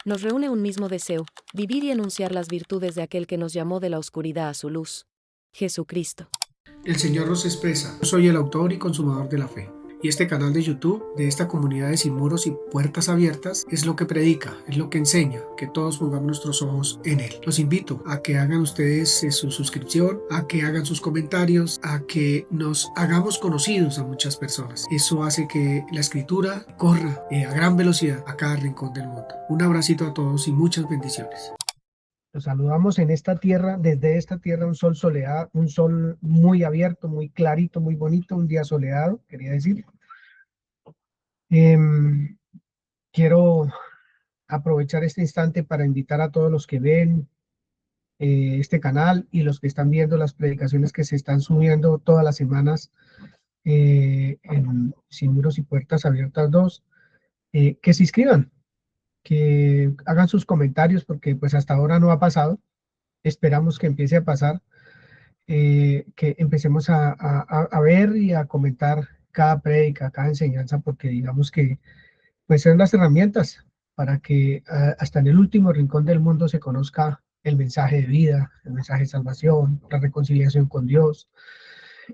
Nos reúne un mismo deseo, vivir y anunciar las virtudes de aquel que nos llamó de la oscuridad a su luz, Jesucristo. El Señor nos expresa. Yo soy el autor y consumador de la fe. Y este canal de YouTube, de esta comunidad de Sin Muros y Puertas Abiertas, es lo que predica, es lo que enseña, que todos pongamos nuestros ojos en Él. Los invito a que hagan ustedes su suscripción, a que hagan sus comentarios, a que nos hagamos conocidos a muchas personas. Eso hace que la escritura corra a gran velocidad a cada rincón del mundo. Un abracito a todos y muchas bendiciones. Los saludamos en esta tierra, desde esta tierra, un sol soleado, un sol muy abierto, muy clarito, muy bonito, un día soleado, quería decir. Quiero aprovechar este instante para invitar a todos los que ven este canal y los que están viendo las predicaciones que se están subiendo todas las semanas en Sin Muros y Puertas Abiertas 2, que se inscriban, que hagan sus comentarios, porque pues hasta ahora no ha pasado. Esperamos que empiece a pasar. Que empecemos a ver y a comentar cada prédica, cada enseñanza, porque digamos que pues son las herramientas para que hasta en el último rincón del mundo se conozca el mensaje de vida, el mensaje de salvación, la reconciliación con Dios,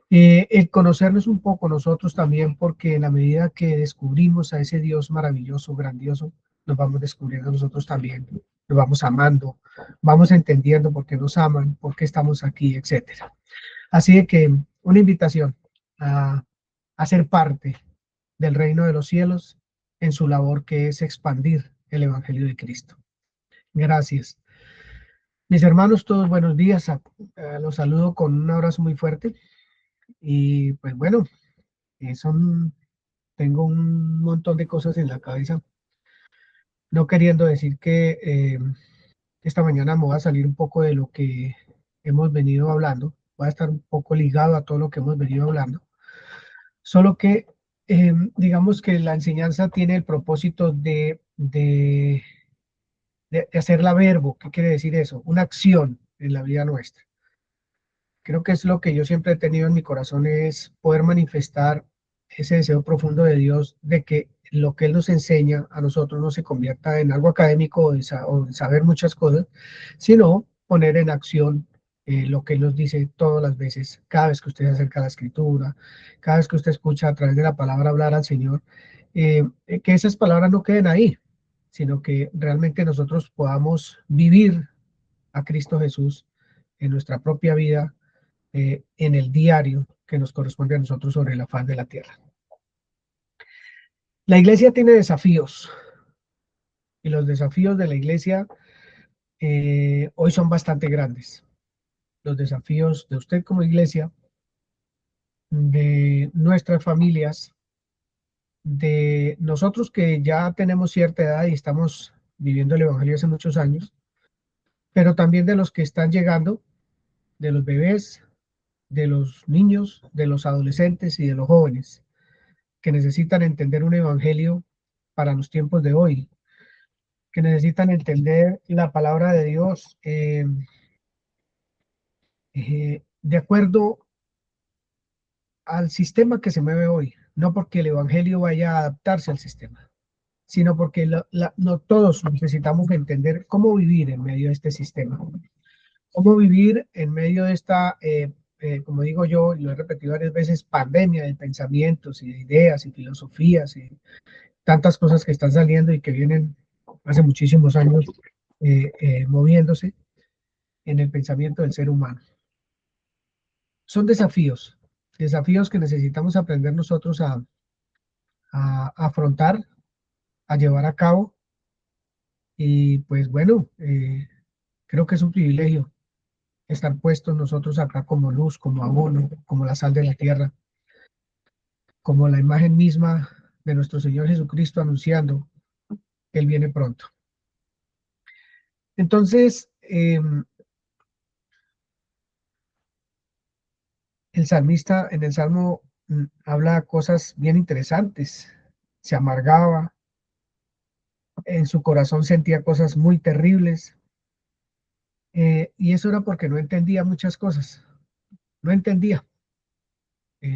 el conocernos un poco nosotros también, porque en la medida que descubrimos a ese Dios maravilloso, grandioso, nos vamos descubriendo nosotros también, nos vamos amando, vamos entendiendo por qué nos aman, por qué estamos aquí, etcétera. Así de que una invitación a, a ser parte del reino de los cielos en su labor, que es expandir el Evangelio de Cristo. Gracias. Mis hermanos, todos buenos días. Los saludo con un abrazo muy fuerte. Y pues bueno, tengo un montón de cosas en la cabeza. No queriendo decir que esta mañana me voy a salir un poco de lo que hemos venido hablando. Voy a estar un poco ligado a todo lo que hemos venido hablando. Solo que digamos que la enseñanza tiene el propósito de hacerla verbo. ¿Qué quiere decir eso? Una acción en la vida nuestra. Creo que es lo que yo siempre he tenido en mi corazón, es poder manifestar ese deseo profundo de Dios de que lo que Él nos enseña a nosotros no se convierta en algo académico o de saber muchas cosas, sino poner en acción lo que Él nos dice todas las veces, cada vez que usted se acerca a la Escritura, cada vez que usted escucha a través de la palabra hablar al Señor, que esas palabras no queden ahí, sino que realmente nosotros podamos vivir a Cristo Jesús en nuestra propia vida, en el diario que nos corresponde a nosotros sobre la faz de la tierra. La iglesia tiene desafíos, y los desafíos de la iglesia hoy son bastante grandes. Los desafíos de usted como iglesia, de nuestras familias, de nosotros que ya tenemos cierta edad y estamos viviendo el Evangelio hace muchos años, pero también de los que están llegando, de los bebés, de los niños, de los adolescentes y de los jóvenes, que necesitan entender un evangelio para los tiempos de hoy, que necesitan entender la palabra de Dios de acuerdo al sistema que se mueve hoy, no porque el evangelio vaya a adaptarse al sistema, sino porque no todos necesitamos entender cómo vivir en medio de este sistema, cómo vivir en medio de esta, como digo yo, y lo he repetido varias veces, pandemia de pensamientos y de ideas y filosofías y tantas cosas que están saliendo y que vienen hace muchísimos años moviéndose en el pensamiento del ser humano. Son desafíos, desafíos que necesitamos aprender nosotros a afrontar, a llevar a cabo. Y pues bueno, creo que es un privilegio estar puestos nosotros acá como luz, como abono, como la sal de la tierra, como la imagen misma de nuestro Señor Jesucristo anunciando que Él viene pronto. Entonces, el salmista en el Salmo habla cosas bien interesantes. Se amargaba, en su corazón sentía cosas muy terribles, y eso era porque no entendía muchas cosas. No entendía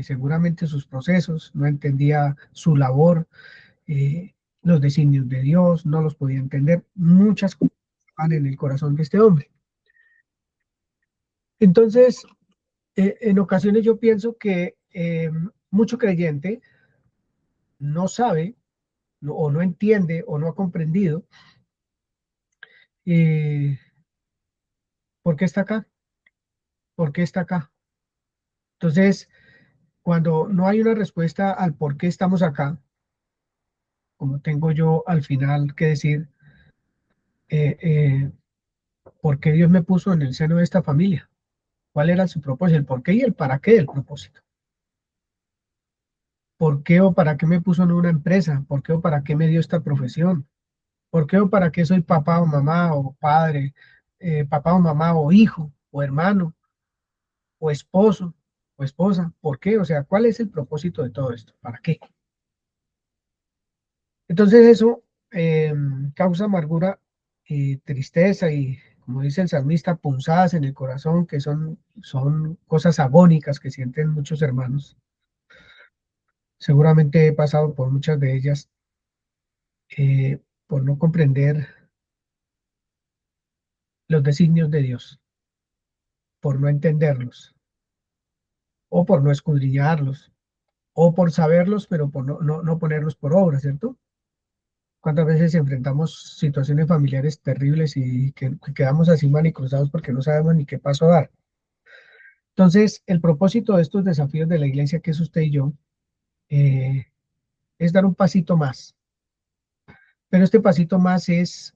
seguramente sus procesos, no entendía su labor, los designios de Dios, no los podía entender, muchas cosas estaban en el corazón de este hombre. Entonces, en ocasiones yo pienso que mucho creyente no sabe o no entiende o no ha comprendido eh, por qué está acá, por qué está acá. Entonces, cuando no hay una respuesta al por qué estamos acá, como tengo yo al final que decir, eh, eh, ¿por qué Dios me puso en el seno de esta familia? ¿Cuál era su propósito? El por qué y el para qué del propósito. ¿Por qué o para qué me puso en una empresa? ¿Por qué o para qué me dio esta profesión? ¿Por qué o para qué soy papá o mamá o padre? Papá o mamá o hijo o hermano o esposo o esposa. ¿Por qué? O sea, ¿cuál es el propósito de todo esto? ¿Para qué? Entonces eso causa amargura y tristeza y, como dice el salmista, punzadas en el corazón, que son cosas agónicas que sienten muchos hermanos. Seguramente he pasado por muchas de ellas por no comprender los designios de Dios, por no entenderlos, o por no escudriñarlos, o por saberlos, pero por no ponerlos por obra, ¿cierto? ¿Cuántas veces enfrentamos situaciones familiares terribles y que quedamos así manicruzados porque no sabemos ni qué paso dar? Entonces, el propósito de estos desafíos de la iglesia, que es usted y yo, eh, es dar un pasito más. Pero este pasito más es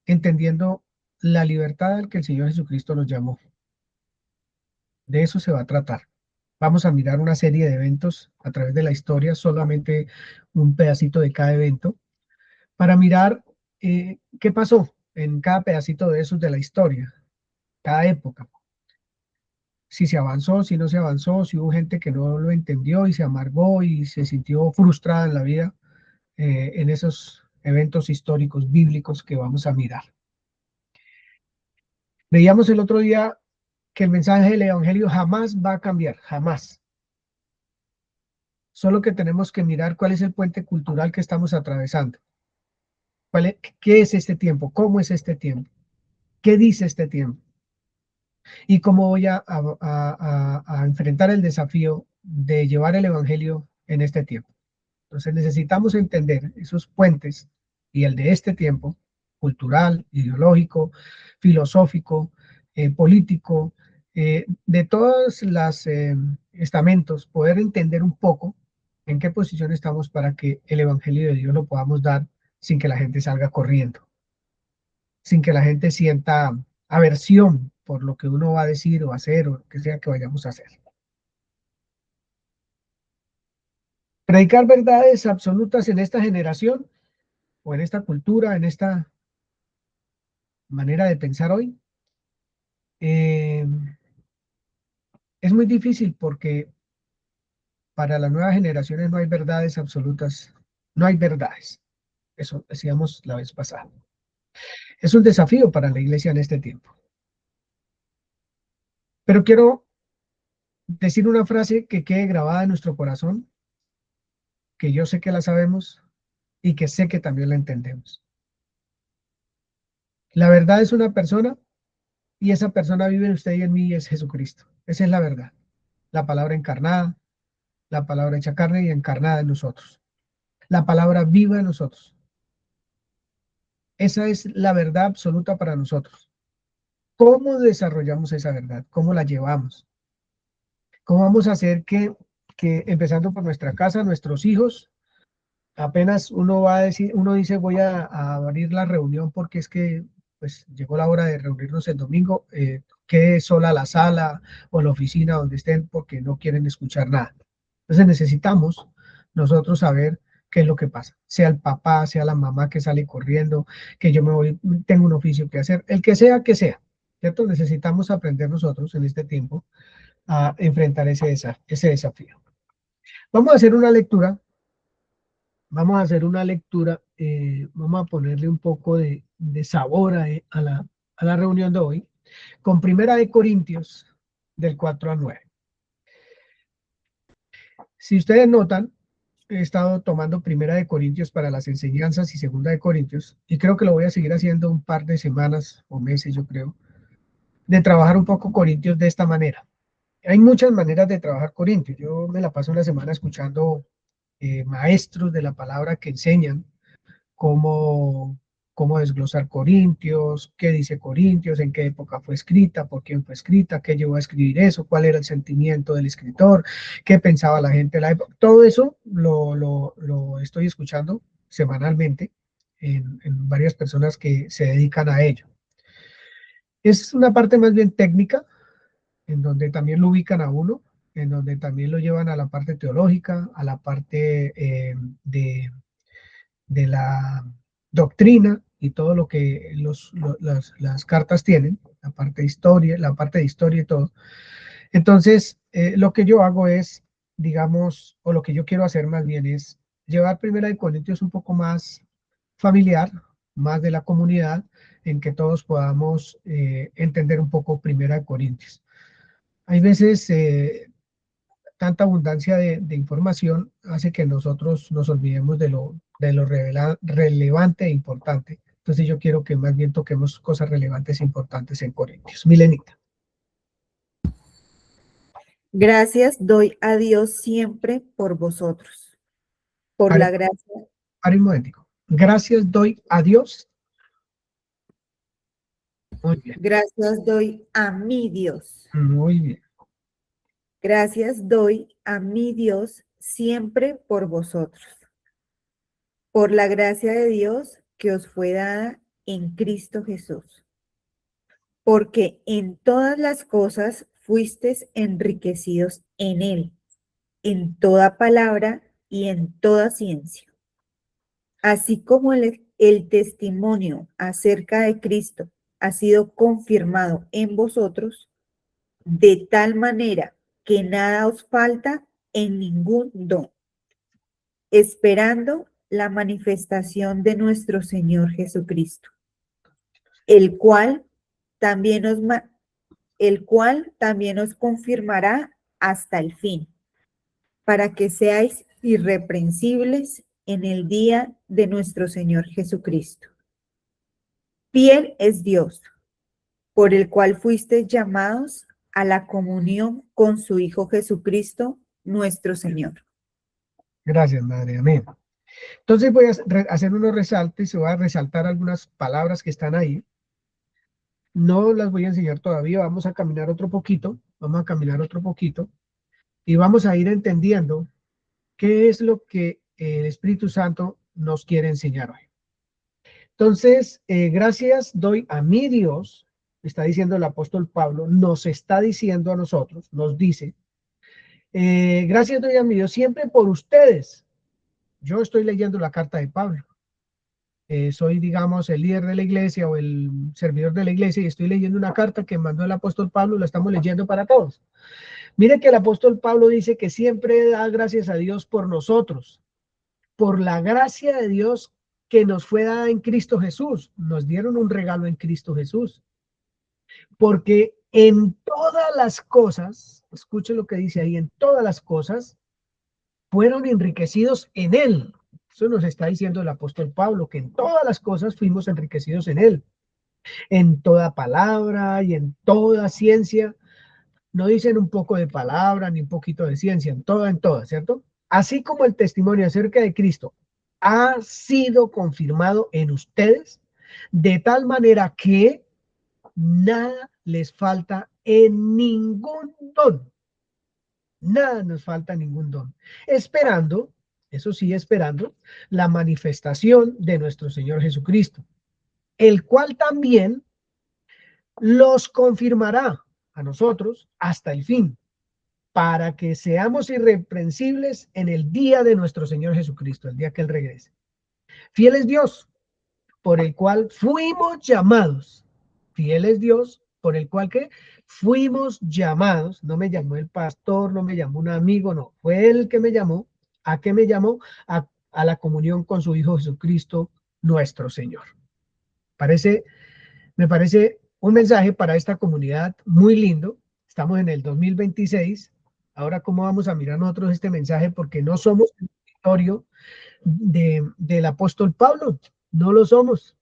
entendiendo la libertad al que el Señor Jesucristo nos llamó. De eso se va a tratar. Vamos a mirar una serie de eventos a través de la historia, solamente un pedacito de cada evento, para mirar qué pasó en cada pedacito de esos de la historia, cada época. Si se avanzó, si no se avanzó, si hubo gente que no lo entendió y se amargó y se sintió frustrada en la vida en esos eventos históricos bíblicos que vamos a mirar. Veíamos el otro día que el mensaje del Evangelio jamás va a cambiar, jamás. Solo que tenemos que mirar cuál es el puente cultural que estamos atravesando. ¿Qué es este tiempo? ¿Cómo es este tiempo? ¿Qué dice este tiempo? ¿Y cómo voy a enfrentar el desafío de llevar el Evangelio en este tiempo? Entonces necesitamos entender esos puentes y el de este tiempo, cultural, ideológico, filosófico, político, de todos los estamentos, poder entender un poco en qué posición estamos para que el Evangelio de Dios lo podamos dar sin que la gente salga corriendo, sin que la gente sienta aversión por lo que uno va a decir o hacer o lo que sea que vayamos a hacer. Predicar verdades absolutas en esta generación o en esta cultura, en esta manera de pensar hoy, eh, es muy difícil porque para las nuevas generaciones no hay verdades absolutas, no hay verdades. Eso decíamos la vez pasada. Es un desafío para la iglesia en este tiempo. Pero quiero decir una frase que quede grabada en nuestro corazón, que yo sé que la sabemos y que sé que también la entendemos. La verdad es una persona y esa persona vive en usted y en mí y es Jesucristo. Esa es la verdad. La palabra encarnada, la palabra hecha carne y encarnada en nosotros. La palabra viva en nosotros. Esa es la verdad absoluta para nosotros. ¿Cómo desarrollamos esa verdad? ¿Cómo la llevamos? ¿Cómo vamos a hacer que empezando por nuestra casa, nuestros hijos, apenas uno va a decir, uno dice a abrir la reunión porque es que pues llegó la hora de reunirnos el domingo, quede sola la sala o la oficina donde estén porque no quieren escuchar nada. Entonces necesitamos nosotros saber qué es lo que pasa, sea el papá, sea la mamá que sale corriendo, que yo me voy, tengo un oficio que hacer, el que sea, ¿cierto? Necesitamos aprender nosotros en este tiempo a enfrentar ese desafío. Vamos a hacer una lectura, vamos a ponerle un poco de sabor a la reunión de hoy, con Primera de Corintios, del 4 al 9. Si ustedes notan, he estado tomando Primera de Corintios para las enseñanzas y Segunda de Corintios, y creo que lo voy a seguir haciendo un par de semanas o meses, yo creo, de trabajar un poco Corintios de esta manera. Hay muchas maneras de trabajar Corintios. Yo me la paso una semana escuchando maestros de la palabra que enseñan cómo, cómo desglosar Corintios, qué dice Corintios, en qué época fue escrita, por quién fue escrita, qué llevó a escribir eso, cuál era el sentimiento del escritor, qué pensaba la gente de la época. Todo eso lo estoy escuchando semanalmente en varias personas que se dedican a ello. Es una parte más bien técnica, en donde también lo ubican a uno, en donde también lo llevan a la parte teológica, a la parte de la doctrina y todo lo que las cartas tienen, la parte de historia y todo. Entonces, lo que yo hago es, digamos, o lo que yo quiero hacer más bien es llevar Primera de Corintios un poco más familiar, más de la comunidad, en que todos podamos entender un poco Primera de Corintios. Hay veces tanta abundancia de información hace que nosotros nos olvidemos de lo relevante e importante. Entonces yo quiero que más bien toquemos cosas relevantes e importantes en Corintios. Milenita. Gracias doy a Dios siempre por vosotros, por Pare, la gracia. pare un momentico. Gracias doy a Dios. Muy bien, Gracias doy a mi Dios. muy bien. Gracias doy a mi Dios siempre por vosotros, por la gracia de Dios que os fue dada en Cristo Jesús. Porque en todas las cosas fuisteis enriquecidos en Él, en toda palabra y en toda ciencia. Así como el testimonio acerca de Cristo ha sido confirmado en vosotros, de tal manera que nada os falta en ningún don, esperando la manifestación de nuestro Señor Jesucristo, el cual también os, el cual también os confirmará hasta el fin, para que seáis irreprensibles en el día de nuestro Señor Jesucristo. Fiel es Dios, por el cual fuisteis llamados a la comunión con su Hijo Jesucristo, nuestro Señor. Gracias, Madre. Amén. Entonces voy a hacer unos resaltes, voy a resaltar algunas palabras que están ahí. No las voy a enseñar todavía, vamos a caminar otro poquito, y vamos a ir entendiendo qué es lo que el Espíritu Santo nos quiere enseñar hoy. Entonces, gracias doy a mi Dios, está diciendo el apóstol Pablo, nos está diciendo a nosotros, nos dice, gracias doy a mi Dios siempre por ustedes. Yo estoy leyendo la carta de Pablo. Soy, digamos, el líder de la iglesia o el servidor de la iglesia y estoy leyendo una carta que mandó el apóstol Pablo, la estamos leyendo para todos. Mire que el apóstol Pablo dice que siempre da gracias a Dios por nosotros, por la gracia de Dios que nos fue dada en Cristo Jesús. Nos dieron un regalo en Cristo Jesús. Porque en todas las cosas, escuche lo que dice ahí, en todas las cosas, fueron enriquecidos en Él. Eso nos está diciendo el apóstol Pablo, que en todas las cosas fuimos enriquecidos en Él. En toda palabra y en toda ciencia. No dicen un poco de palabra ni un poquito de ciencia, en toda, ¿cierto? Así como el testimonio acerca de Cristo ha sido confirmado en ustedes, de tal manera que nada les falta en ningún don. Nada nos falta ningún don. Esperando, eso sí, esperando la manifestación de nuestro Señor Jesucristo, el cual también los confirmará a nosotros hasta el fin, para que seamos irreprensibles en el día de nuestro Señor Jesucristo, el día que Él regrese. Fiel es Dios, por el cual fuimos llamados. Fiel es Dios, por el cual que fuimos llamados. No me llamó el pastor, no me llamó un amigo, no. Fue Él que me llamó. ¿A qué me llamó? A la comunión con su Hijo Jesucristo, nuestro Señor. Me parece un mensaje para esta comunidad muy lindo. Estamos en el 2026. Ahora, ¿cómo vamos a mirar nosotros este mensaje? Porque no somos auditorio del apóstol Pablo. No lo somos.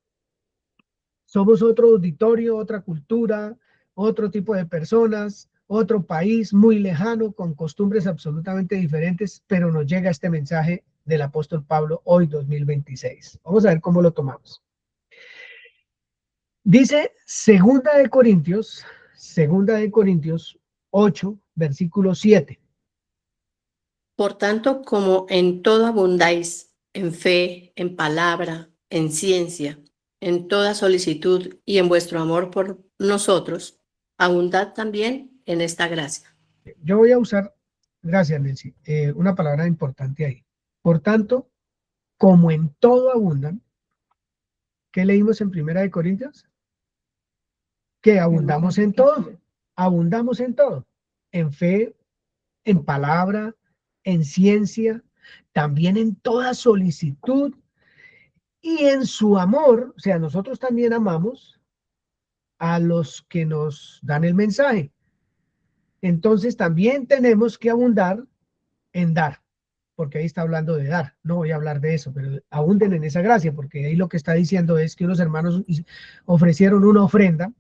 Somos otro auditorio, otra cultura, otro tipo de personas, otro país muy lejano, con costumbres absolutamente diferentes, pero nos llega este mensaje del apóstol Pablo hoy 2026. Vamos a ver cómo lo tomamos. Dice segunda de Corintios 8, versículo 7. Por tanto, como en todo abundáis, en fe, en palabra, en ciencia, en toda solicitud y en vuestro amor por nosotros, abundad también en esta gracia. Yo voy a usar, gracias Nancy, una palabra importante ahí. Por tanto, como en todo abundan, ¿qué leímos en Primera de Corintios? Que abundamos en todo, en fe, en palabra, en ciencia, también en toda solicitud y en su amor. O sea, nosotros también amamos a los que nos dan el mensaje. Entonces también tenemos que abundar en dar, porque ahí está hablando de dar. No voy a hablar de eso, pero abunden en esa gracia, porque ahí lo que está diciendo es que unos hermanos ofrecieron una ofrenda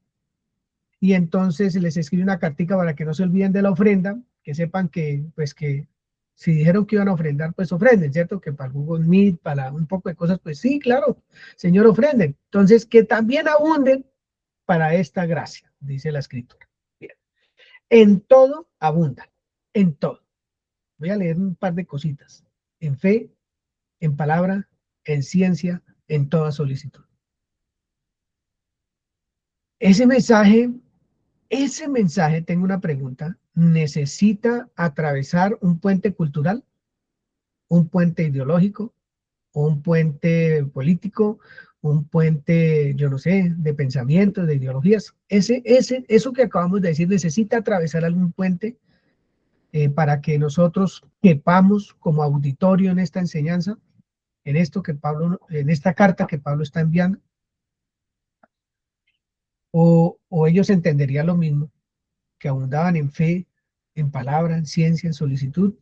y entonces les escribe una cartica para que no se olviden de la ofrenda, que sepan que, pues que si dijeron que iban a ofrendar, pues ofrenden, ¿cierto? Que para el Google Meet, para un poco de cosas, pues sí, claro, Señor, ofrenden. Entonces, que también abunden para esta gracia, dice la Escritura. Bien. En todo abundan, en todo. Voy a leer un par de cositas. En fe, en palabra, en ciencia, en toda solicitud. Ese mensaje, tengo una pregunta, ¿necesita atravesar un puente cultural, un puente ideológico, un puente político, un puente, yo no sé, de pensamientos, de ideologías? Eso que acabamos de decir, ¿necesita atravesar algún puente para que nosotros quepamos como auditorio en esta enseñanza, en esta carta que Pablo está enviando? ¿O ellos entenderían lo mismo, que abundaban en fe, en palabra, en ciencia, en solicitud,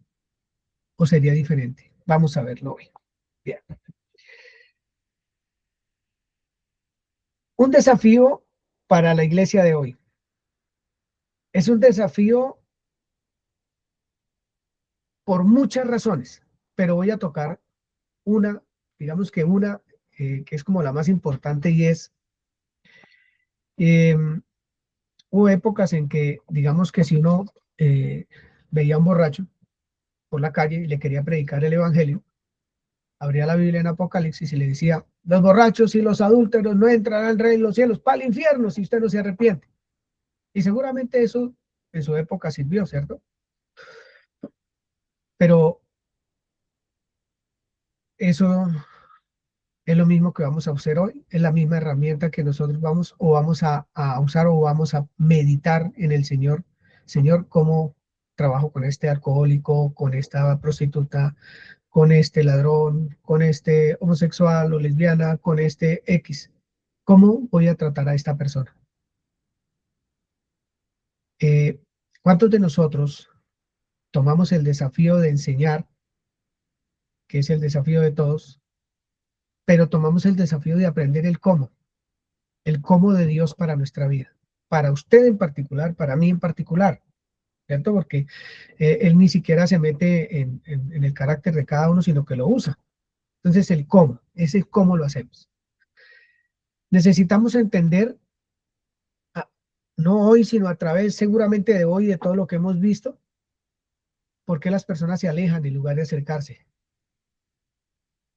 o sería diferente? Vamos a verlo hoy. Bien. Un desafío para la iglesia de hoy. Es un desafío por muchas razones, pero voy a tocar una, digamos que una, que es como la más importante, y es, hubo épocas en que, digamos que si uno veía a un borracho por la calle y le quería predicar el evangelio, abría la Biblia en Apocalipsis y le decía: los borrachos y los adúlteros no entrarán al reino de los cielos, para el infierno si usted no se arrepiente. Y seguramente eso en su época sirvió, ¿cierto? Pero eso es lo mismo que vamos a hacer hoy, es la misma herramienta que nosotros vamos a usar o vamos a meditar en el Señor. Señor, ¿cómo trabajo con este alcohólico, con esta prostituta, con este ladrón, con este homosexual o lesbiana, con este X? ¿Cómo voy a tratar a esta persona? ¿Cuántos de nosotros tomamos el desafío de enseñar, que es el desafío de todos, pero tomamos el desafío de aprender el cómo de Dios para nuestra vida? Para usted en particular, para mí en particular, ¿cierto? Porque Él ni siquiera se mete en el carácter de cada uno, sino que lo usa. Entonces, el cómo, ese es cómo lo hacemos. Necesitamos entender, no hoy, sino a través seguramente de hoy, de todo lo que hemos visto, por qué las personas se alejan en lugar de acercarse.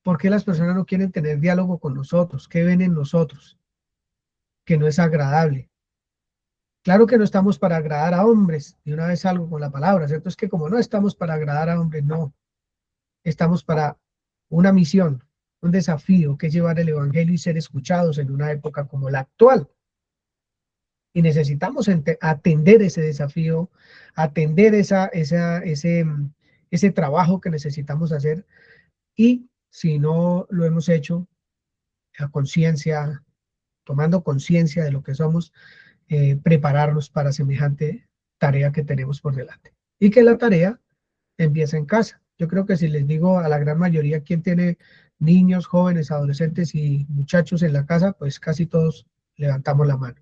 ¿Por qué las personas no quieren tener diálogo con nosotros? ¿Qué ven en nosotros que no es agradable? Claro que no estamos para agradar a hombres, y una vez salgo con la palabra, ¿cierto? Es que como no estamos para agradar a hombres, no. Estamos para una misión, un desafío, que es llevar el evangelio y ser escuchados en una época como la actual. Y necesitamos atender ese desafío, atender ese trabajo que necesitamos hacer. Y si no lo hemos hecho a conciencia, tomando conciencia de lo que somos, prepararnos para semejante tarea que tenemos por delante. Y que la tarea empieza en casa. Yo creo que si les digo a la gran mayoría quién tiene niños, jóvenes, adolescentes y muchachos en la casa, pues casi todos levantamos la mano,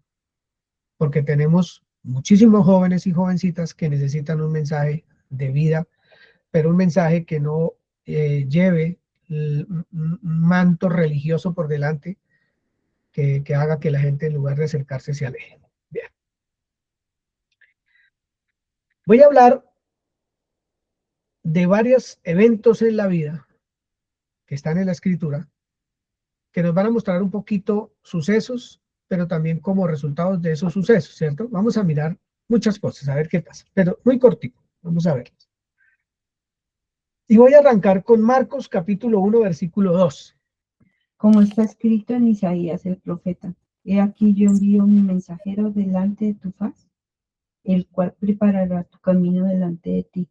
porque tenemos muchísimos jóvenes y jovencitas que necesitan un mensaje de vida, pero un mensaje que no lleve un manto religioso por delante que haga que la gente en lugar de acercarse se aleje. Bien. Voy a hablar de varios eventos en la vida que están en la escritura, que nos van a mostrar un poquito sucesos, pero también como resultados de esos sucesos, ¿cierto? Vamos a mirar muchas cosas, a ver qué pasa, pero muy cortito, vamos a verlas. Y voy a arrancar con Marcos capítulo 1, versículo 2. Como está escrito en Isaías el profeta: He aquí yo envío mi mensajero delante de tu faz, el cual preparará tu camino delante de ti.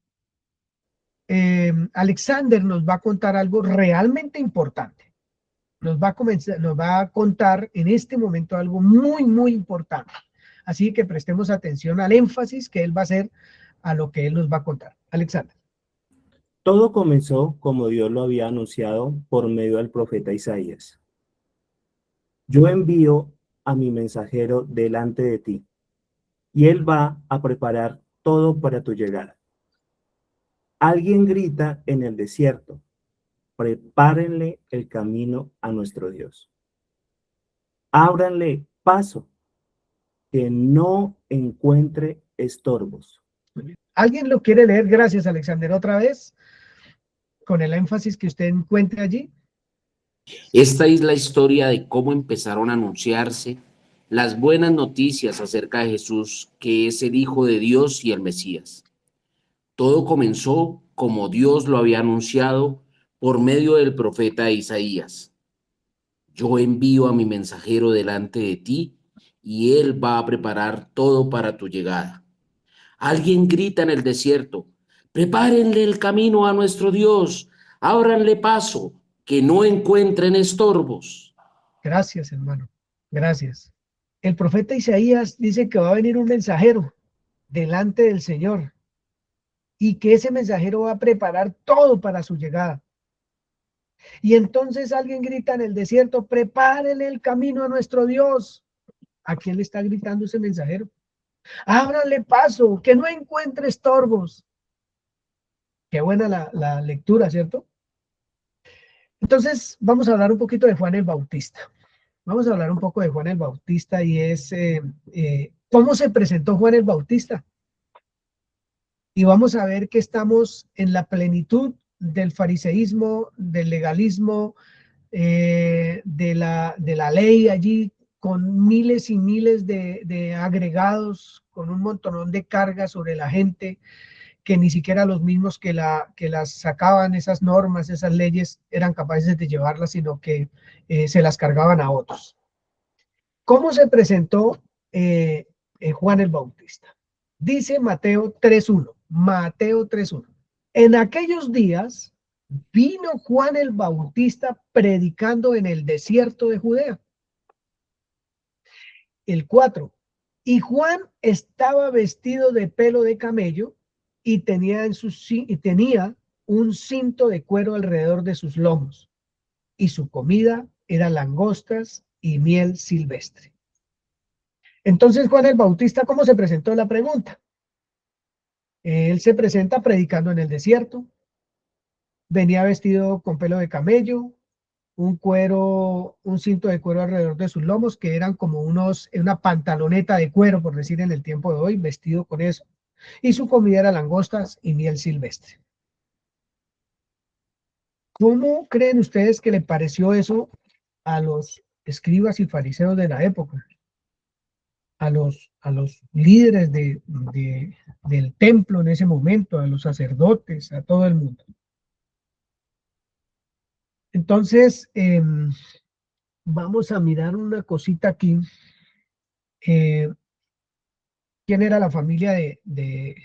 Alexander nos va a contar algo realmente importante. Nos va a contar en este momento algo muy, muy importante. Así que prestemos atención al énfasis que él va a hacer a lo que él nos va a contar. Alexander. Todo comenzó como Dios lo había anunciado por medio del profeta Isaías. Yo envío a mi mensajero delante de ti, y él va a preparar todo para tu llegada. Alguien grita en el desierto: prepárenle el camino a nuestro Dios. Ábranle paso, que no encuentre estorbos. ¿Alguien lo quiere leer? Gracias, Alexander. Otra vez, con el énfasis que usted encuentre allí. Esta es la historia de cómo empezaron a anunciarse las buenas noticias acerca de Jesús, que es el Hijo de Dios y el Mesías. Todo comenzó como Dios lo había anunciado por medio del profeta Isaías. Yo envío a mi mensajero delante de ti, y él va a preparar todo para tu llegada. Alguien grita en el desierto: prepárenle el camino a nuestro Dios, ábranle paso, que no encuentren estorbos. Gracias, hermano. Gracias. El profeta Isaías dice que va a venir un mensajero delante del Señor y que ese mensajero va a preparar todo para su llegada. Y entonces alguien grita en el desierto: prepárenle el camino a nuestro Dios. ¿A quién le está gritando ese mensajero? Ábranle paso, que no encuentre estorbos. Qué buena la lectura, ¿cierto? Entonces vamos a hablar un poquito de Juan el Bautista. Vamos a hablar un poco de Juan el Bautista, y es cómo se presentó Juan el Bautista. Y vamos a ver que estamos en la plenitud del fariseísmo, del legalismo, de la ley allí, con miles y miles de agregados, con un montonón de cargas sobre la gente, que ni siquiera los mismos que las sacaban, esas normas, esas leyes, eran capaces de llevarlas, sino que se las cargaban a otros. ¿Cómo se presentó Juan el Bautista? Dice Mateo 3.1. Mateo 3.1. En aquellos días vino Juan el Bautista predicando en el desierto de Judea. El 4. Y Juan estaba vestido de pelo de camello y tenía un cinto de cuero alrededor de sus lomos, y su comida era langostas y miel silvestre. Entonces Juan el Bautista, ¿cómo se presentó? La pregunta. Él se presenta predicando en el desierto, venía vestido con pelo de camello, un cinto de cuero alrededor de sus lomos, que eran como una pantaloneta de cuero, por decir en el tiempo de hoy, vestido con eso, y su comida era langostas y miel silvestre. ¿Cómo creen ustedes que le pareció eso a los escribas y fariseos de la época? A los líderes del templo en ese momento, a los sacerdotes, a todo el mundo. Entonces, vamos a mirar una cosita aquí. ¿Quién era la familia de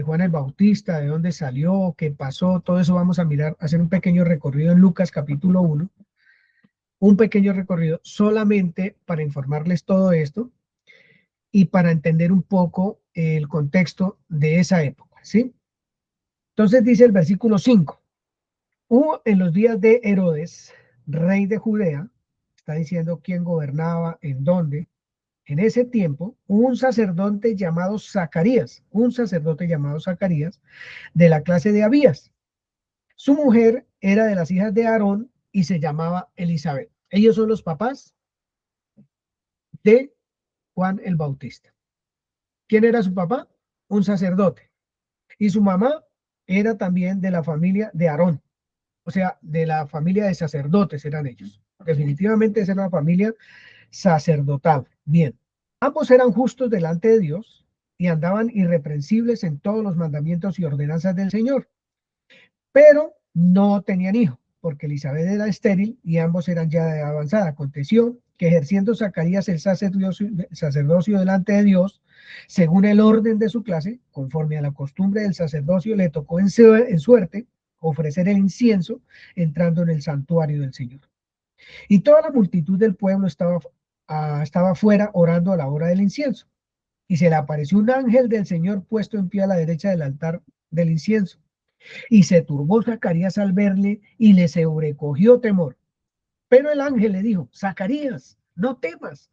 Juan el Bautista? ¿De dónde salió? ¿Qué pasó? Todo eso vamos a mirar, hacer un pequeño recorrido en Lucas capítulo 1. Un pequeño recorrido solamente para informarles todo esto y para entender un poco el contexto de esa época, ¿sí? Entonces dice el versículo 5. Hubo en los días de Herodes, rey de Judea, está diciendo quién gobernaba, en dónde. En ese tiempo, hubo un sacerdote llamado Zacarías, de la clase de Abías. Su mujer era de las hijas de Aarón y se llamaba Elizabeth. Ellos son los papás de Juan el Bautista. ¿Quién era su papá? Un sacerdote. Y su mamá era también de la familia de Aarón, o sea, de la familia de sacerdotes eran ellos. Definitivamente esa era una familia sacerdotal. Bien, ambos eran justos delante de Dios y andaban irreprensibles en todos los mandamientos y ordenanzas del Señor, pero no tenían hijo, porque Elizabeth era estéril y ambos eran ya de avanzada. Aconteció que ejerciendo Zacarías el sacerdocio delante de Dios, según el orden de su clase, conforme a la costumbre del sacerdocio, le tocó en suerte ofrecer el incienso entrando en el santuario del Señor. Y toda la multitud del pueblo estaba fuera orando a la hora del incienso. Y se le apareció un ángel del Señor puesto en pie a la derecha del altar del incienso. Y se turbó Zacarías al verle y le sobrecogió temor. Pero el ángel le dijo: Zacarías, no temas,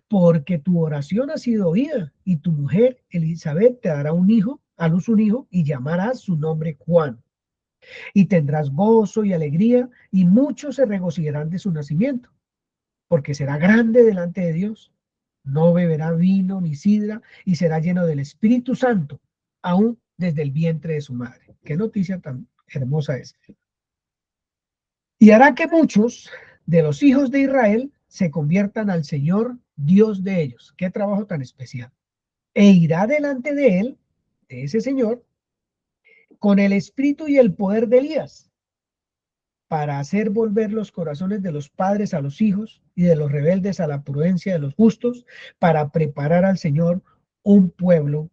porque tu oración ha sido oída, y tu mujer Elizabeth te dará a luz un hijo, y llamarás su nombre Juan. Y tendrás gozo y alegría, y muchos se regocijarán de su nacimiento, porque será grande delante de Dios. No beberá vino ni sidra, y será lleno del Espíritu Santo, aún desde el vientre de su madre. Qué noticia tan hermosa es. Y hará que muchos de los hijos de Israel se conviertan al Señor, Dios de ellos. Qué trabajo tan especial. E irá delante de él, de ese Señor, con el espíritu y el poder de Elías, para hacer volver los corazones de los padres a los hijos y de los rebeldes a la prudencia de los justos, para preparar al Señor un pueblo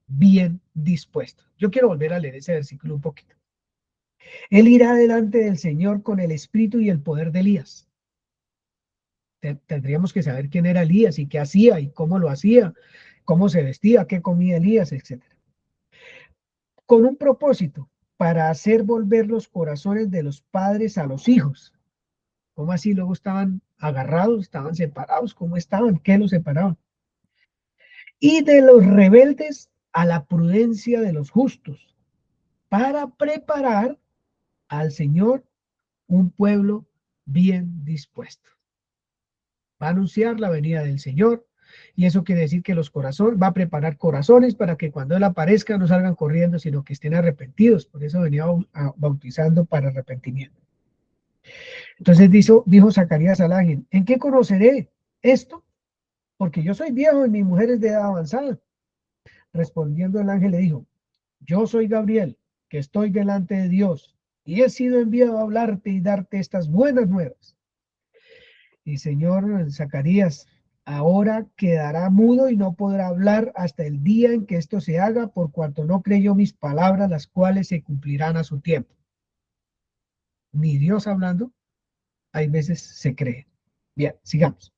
bien dispuesto. Yo quiero volver a leer ese versículo un poquito. Él irá delante del Señor con el espíritu y el poder de Elías. Tendríamos que saber quién era Elías y qué hacía y cómo lo hacía, cómo se vestía, qué comía Elías, etc. Con un propósito, para hacer volver los corazones de los padres a los hijos. ¿Cómo así? Luego estaban agarrados, estaban separados. ¿Cómo estaban? ¿Qué los separaban? Y de los rebeldes a la prudencia de los justos, para preparar al Señor un pueblo bien dispuesto. Va a anunciar la venida del Señor, y eso quiere decir que va a preparar corazones para que cuando Él aparezca no salgan corriendo, sino que estén arrepentidos. Por eso venía bautizando para arrepentimiento. Entonces dijo Zacarías al ángel: ¿en qué conoceré esto? Porque yo soy viejo y mi mujer es de edad avanzada. Respondiendo el ángel le dijo: yo soy Gabriel, que estoy delante de Dios, y he sido enviado a hablarte y darte estas buenas nuevas. Y Señor, Zacarías ahora quedará mudo y no podrá hablar hasta el día en que esto se haga, por cuanto no creyó mis palabras, las cuales se cumplirán a su tiempo. Ni Dios hablando, hay veces se cree. Bien, sigamos.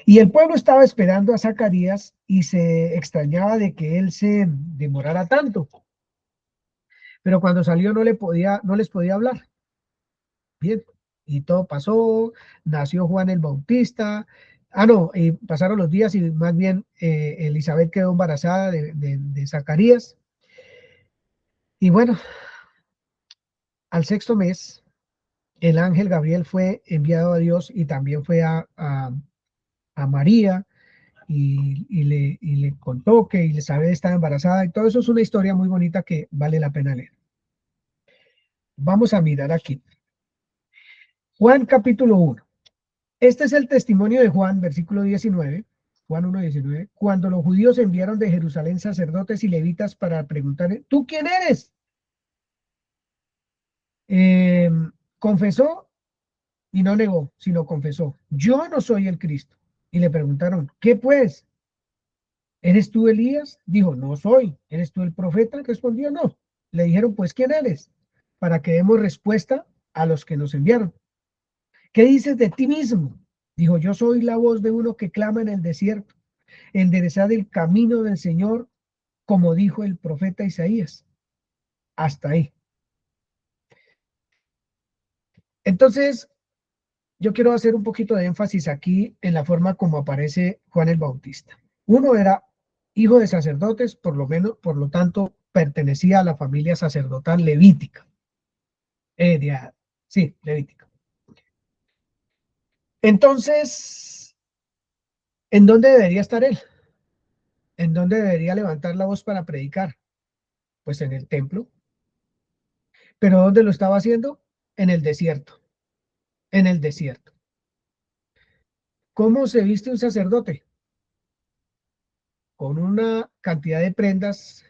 Y el pueblo estaba esperando a Zacarías y se extrañaba de que él se demorara tanto. Pero cuando salió no les podía hablar. Bien, y todo pasó, nació Juan el Bautista. No, y pasaron los días y más bien Elizabeth quedó embarazada de Zacarías. Y bueno, al sexto mes, el ángel Gabriel fue enviado a Dios y también fue a María y le contó que Elizabeth estaba embarazada. Y todo eso es una historia muy bonita que vale la pena leer. Vamos a mirar aquí. Juan capítulo 1. Este es el testimonio de Juan, versículo 19, Juan 1:19, cuando los judíos enviaron de Jerusalén sacerdotes y levitas para preguntarle: ¿tú quién eres? Confesó y no negó, sino confesó: yo no soy el Cristo. Y le preguntaron: ¿qué pues? ¿Eres tú Elías? Dijo: no soy. ¿Eres tú el profeta? Respondió: no. Le dijeron: pues ¿quién eres? Para que demos respuesta a los que nos enviaron. ¿Qué dices de ti mismo? Dijo: yo soy la voz de uno que clama en el desierto: enderezad el camino del Señor, como dijo el profeta Isaías. Hasta ahí. Entonces, yo quiero hacer un poquito de énfasis aquí en la forma como aparece Juan el Bautista. Uno era hijo de sacerdotes, por lo tanto, pertenecía a la familia sacerdotal levítica. Sí, levítica. Entonces, ¿en dónde debería estar él? ¿En dónde debería levantar la voz para predicar? Pues en el templo. ¿Pero dónde lo estaba haciendo? En el desierto. En el desierto. ¿Cómo se viste un sacerdote? Con una cantidad de prendas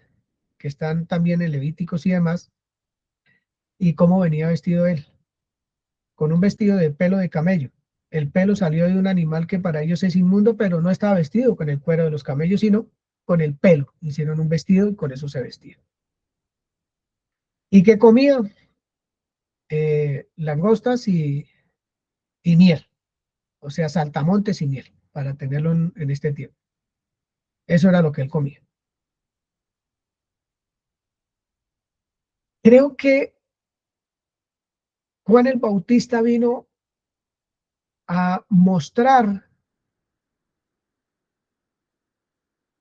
que están también en Levíticos y demás. ¿Y cómo venía vestido él? Con un vestido de pelo de camello. El pelo salió de un animal que para ellos es inmundo, pero no estaba vestido con el cuero de los camellos, sino con el pelo. Hicieron un vestido y con eso se vestía. ¿Y qué comía? Langostas y miel. O sea, saltamontes y miel, para tenerlo en este tiempo. Eso era lo que él comía. Creo que Juan el Bautista vino a mostrar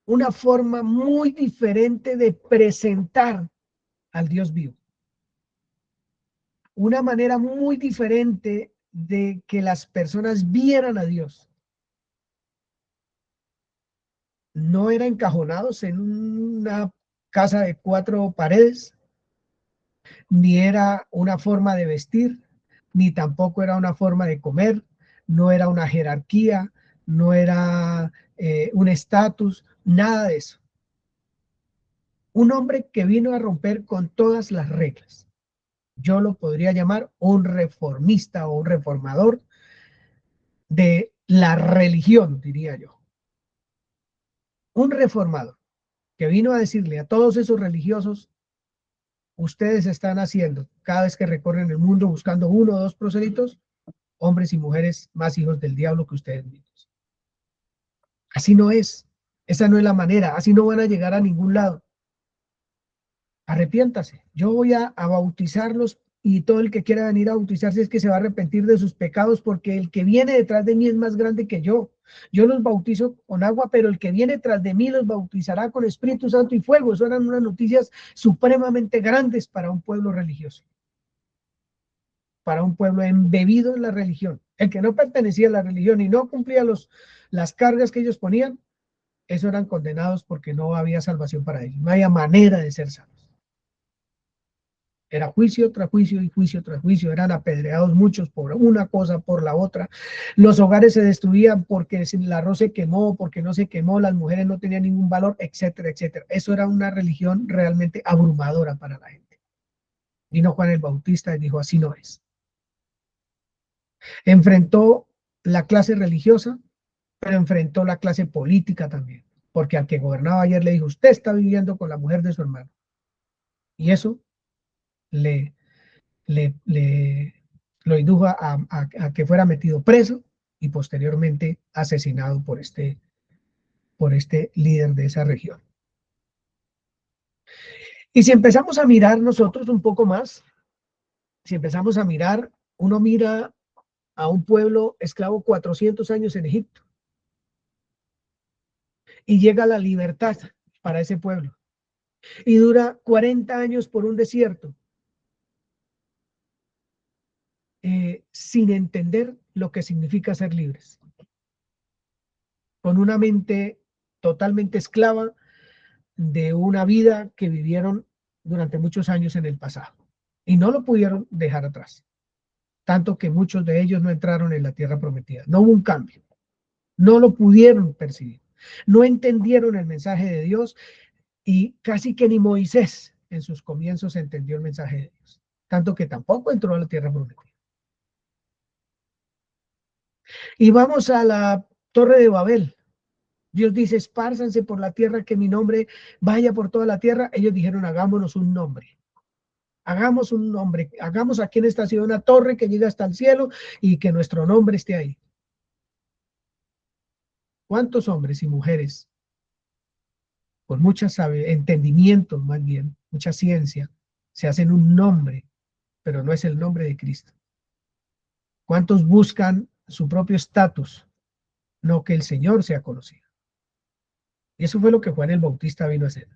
una forma muy diferente de presentar al Dios vivo. Una manera muy diferente de que las personas vieran a Dios. No eran encajonados en una casa de 4 paredes, ni era una forma de vestir, ni tampoco era una forma de comer, no era una jerarquía, no era un estatus, nada de eso. Un hombre que vino a romper con todas las reglas. Yo lo podría llamar un reformista o un reformador de la religión, diría yo. Un reformador que vino a decirle a todos esos religiosos: ustedes están haciendo, cada vez que recorren el mundo buscando 1 o 2 prosélitos, hombres y mujeres más hijos del diablo que ustedes mismos. Así no es. Esa no es la manera. Así no van a llegar a ningún lado. Arrepiéntase. Yo voy a bautizarlos, y todo el que quiera venir a bautizarse es que se va a arrepentir de sus pecados, porque el que viene detrás de mí es más grande que yo. Yo los bautizo con agua, pero el que viene tras de mí los bautizará con Espíritu Santo y fuego. Eso eran unas noticias supremamente grandes para un pueblo religioso, para un pueblo embebido en la religión. El que no pertenecía a la religión y no cumplía las cargas que ellos ponían, eso eran condenados, porque no había salvación para ellos. No había manera de ser salvos. Era juicio tras juicio y juicio tras juicio. Eran apedreados muchos por una cosa, por la otra. Los hogares se destruían porque el arroz se quemó, porque no se quemó, las mujeres no tenían ningún valor, etcétera, etcétera. Eso era una religión realmente abrumadora para la gente. Vino Juan el Bautista y dijo: así no es. Enfrentó la clase religiosa, pero enfrentó la clase política también, porque al que gobernaba ayer le dijo: usted está viviendo con la mujer de su hermano. Y eso lo indujo a que fuera metido preso y posteriormente asesinado por este líder de esa región. Y si empezamos a mirar nosotros un poco más, si empezamos a mirar, uno mira a un pueblo esclavo 400 años en Egipto, y llega la libertad para ese pueblo, y dura 40 años por un desierto, sin entender lo que significa ser libres, con una mente totalmente esclava de una vida que vivieron durante muchos años en el pasado, y no lo pudieron dejar atrás, tanto que muchos de ellos no entraron en la tierra prometida. No hubo un cambio, no lo pudieron percibir, no entendieron el mensaje de Dios, y casi que ni Moisés en sus comienzos entendió el mensaje de Dios, tanto que tampoco entró a la tierra prometida. Y vamos a la Torre de Babel. Dios dice: espárzanse por la tierra, que mi nombre vaya por toda la tierra. Ellos dijeron: hagámonos un nombre. Hagamos un nombre, hagamos aquí en esta ciudad una torre que llegue hasta el cielo y que nuestro nombre esté ahí. ¿Cuántos hombres y mujeres con mucho entendimiento, más bien, mucha ciencia, se hacen un nombre, pero no es el nombre de Cristo? ¿Cuántos buscan su propio estatus? No que el Señor sea conocido. Y eso fue lo que Juan el Bautista vino a hacer.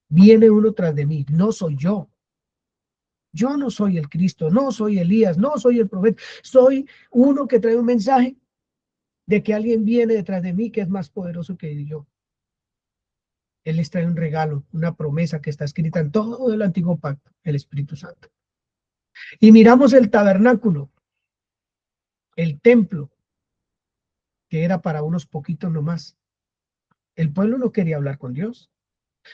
Viene uno tras de mí, no soy yo. Yo no soy el Cristo, no soy Elías, no soy el profeta. Soy uno que trae un mensaje de que alguien viene detrás de mí que es más poderoso que yo. Él les trae un regalo, una promesa que está escrita en todo el antiguo pacto, el Espíritu Santo. Y miramos el tabernáculo, el templo, que era para unos poquitos nomás. El pueblo no quería hablar con Dios.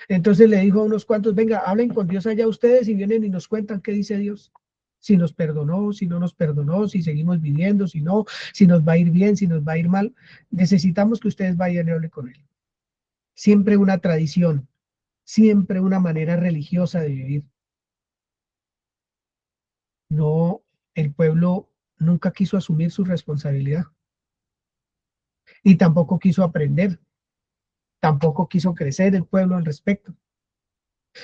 Entonces le dijo a unos cuantos, venga, hablen con Dios allá ustedes y vienen y nos cuentan qué dice Dios. Si nos perdonó, si no nos perdonó, si seguimos viviendo, si no, si nos va a ir bien, si nos va a ir mal. Necesitamos que ustedes vayan y hablen con él. Siempre una tradición, siempre una manera religiosa de vivir. No, el pueblo nunca quiso asumir su responsabilidad y tampoco quiso aprender, tampoco quiso crecer el pueblo al respecto.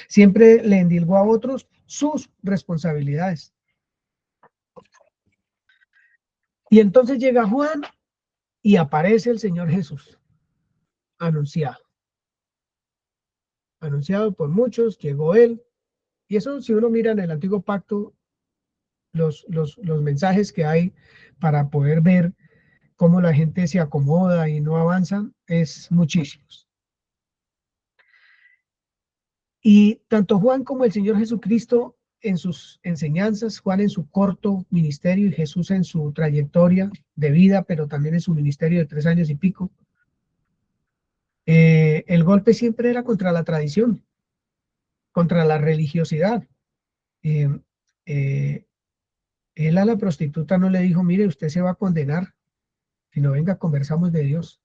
Siempre le endilgó a otros sus responsabilidades. Y entonces llega Juan y aparece el Señor Jesús, anunciado. Anunciado por muchos, llegó él. Y eso, si uno mira en el antiguo pacto, los mensajes que hay para poder ver cómo la gente se acomoda y no avanza, es muchísimos. Y tanto Juan como el Señor Jesucristo en sus enseñanzas, Juan en su corto ministerio y Jesús en su trayectoria de vida, pero también en su ministerio de 3 años y pico, el golpe siempre era contra la tradición, contra la religiosidad. Eh, eh, Él a la prostituta no le dijo, mire, usted se va a condenar, sino venga, conversamos de Dios.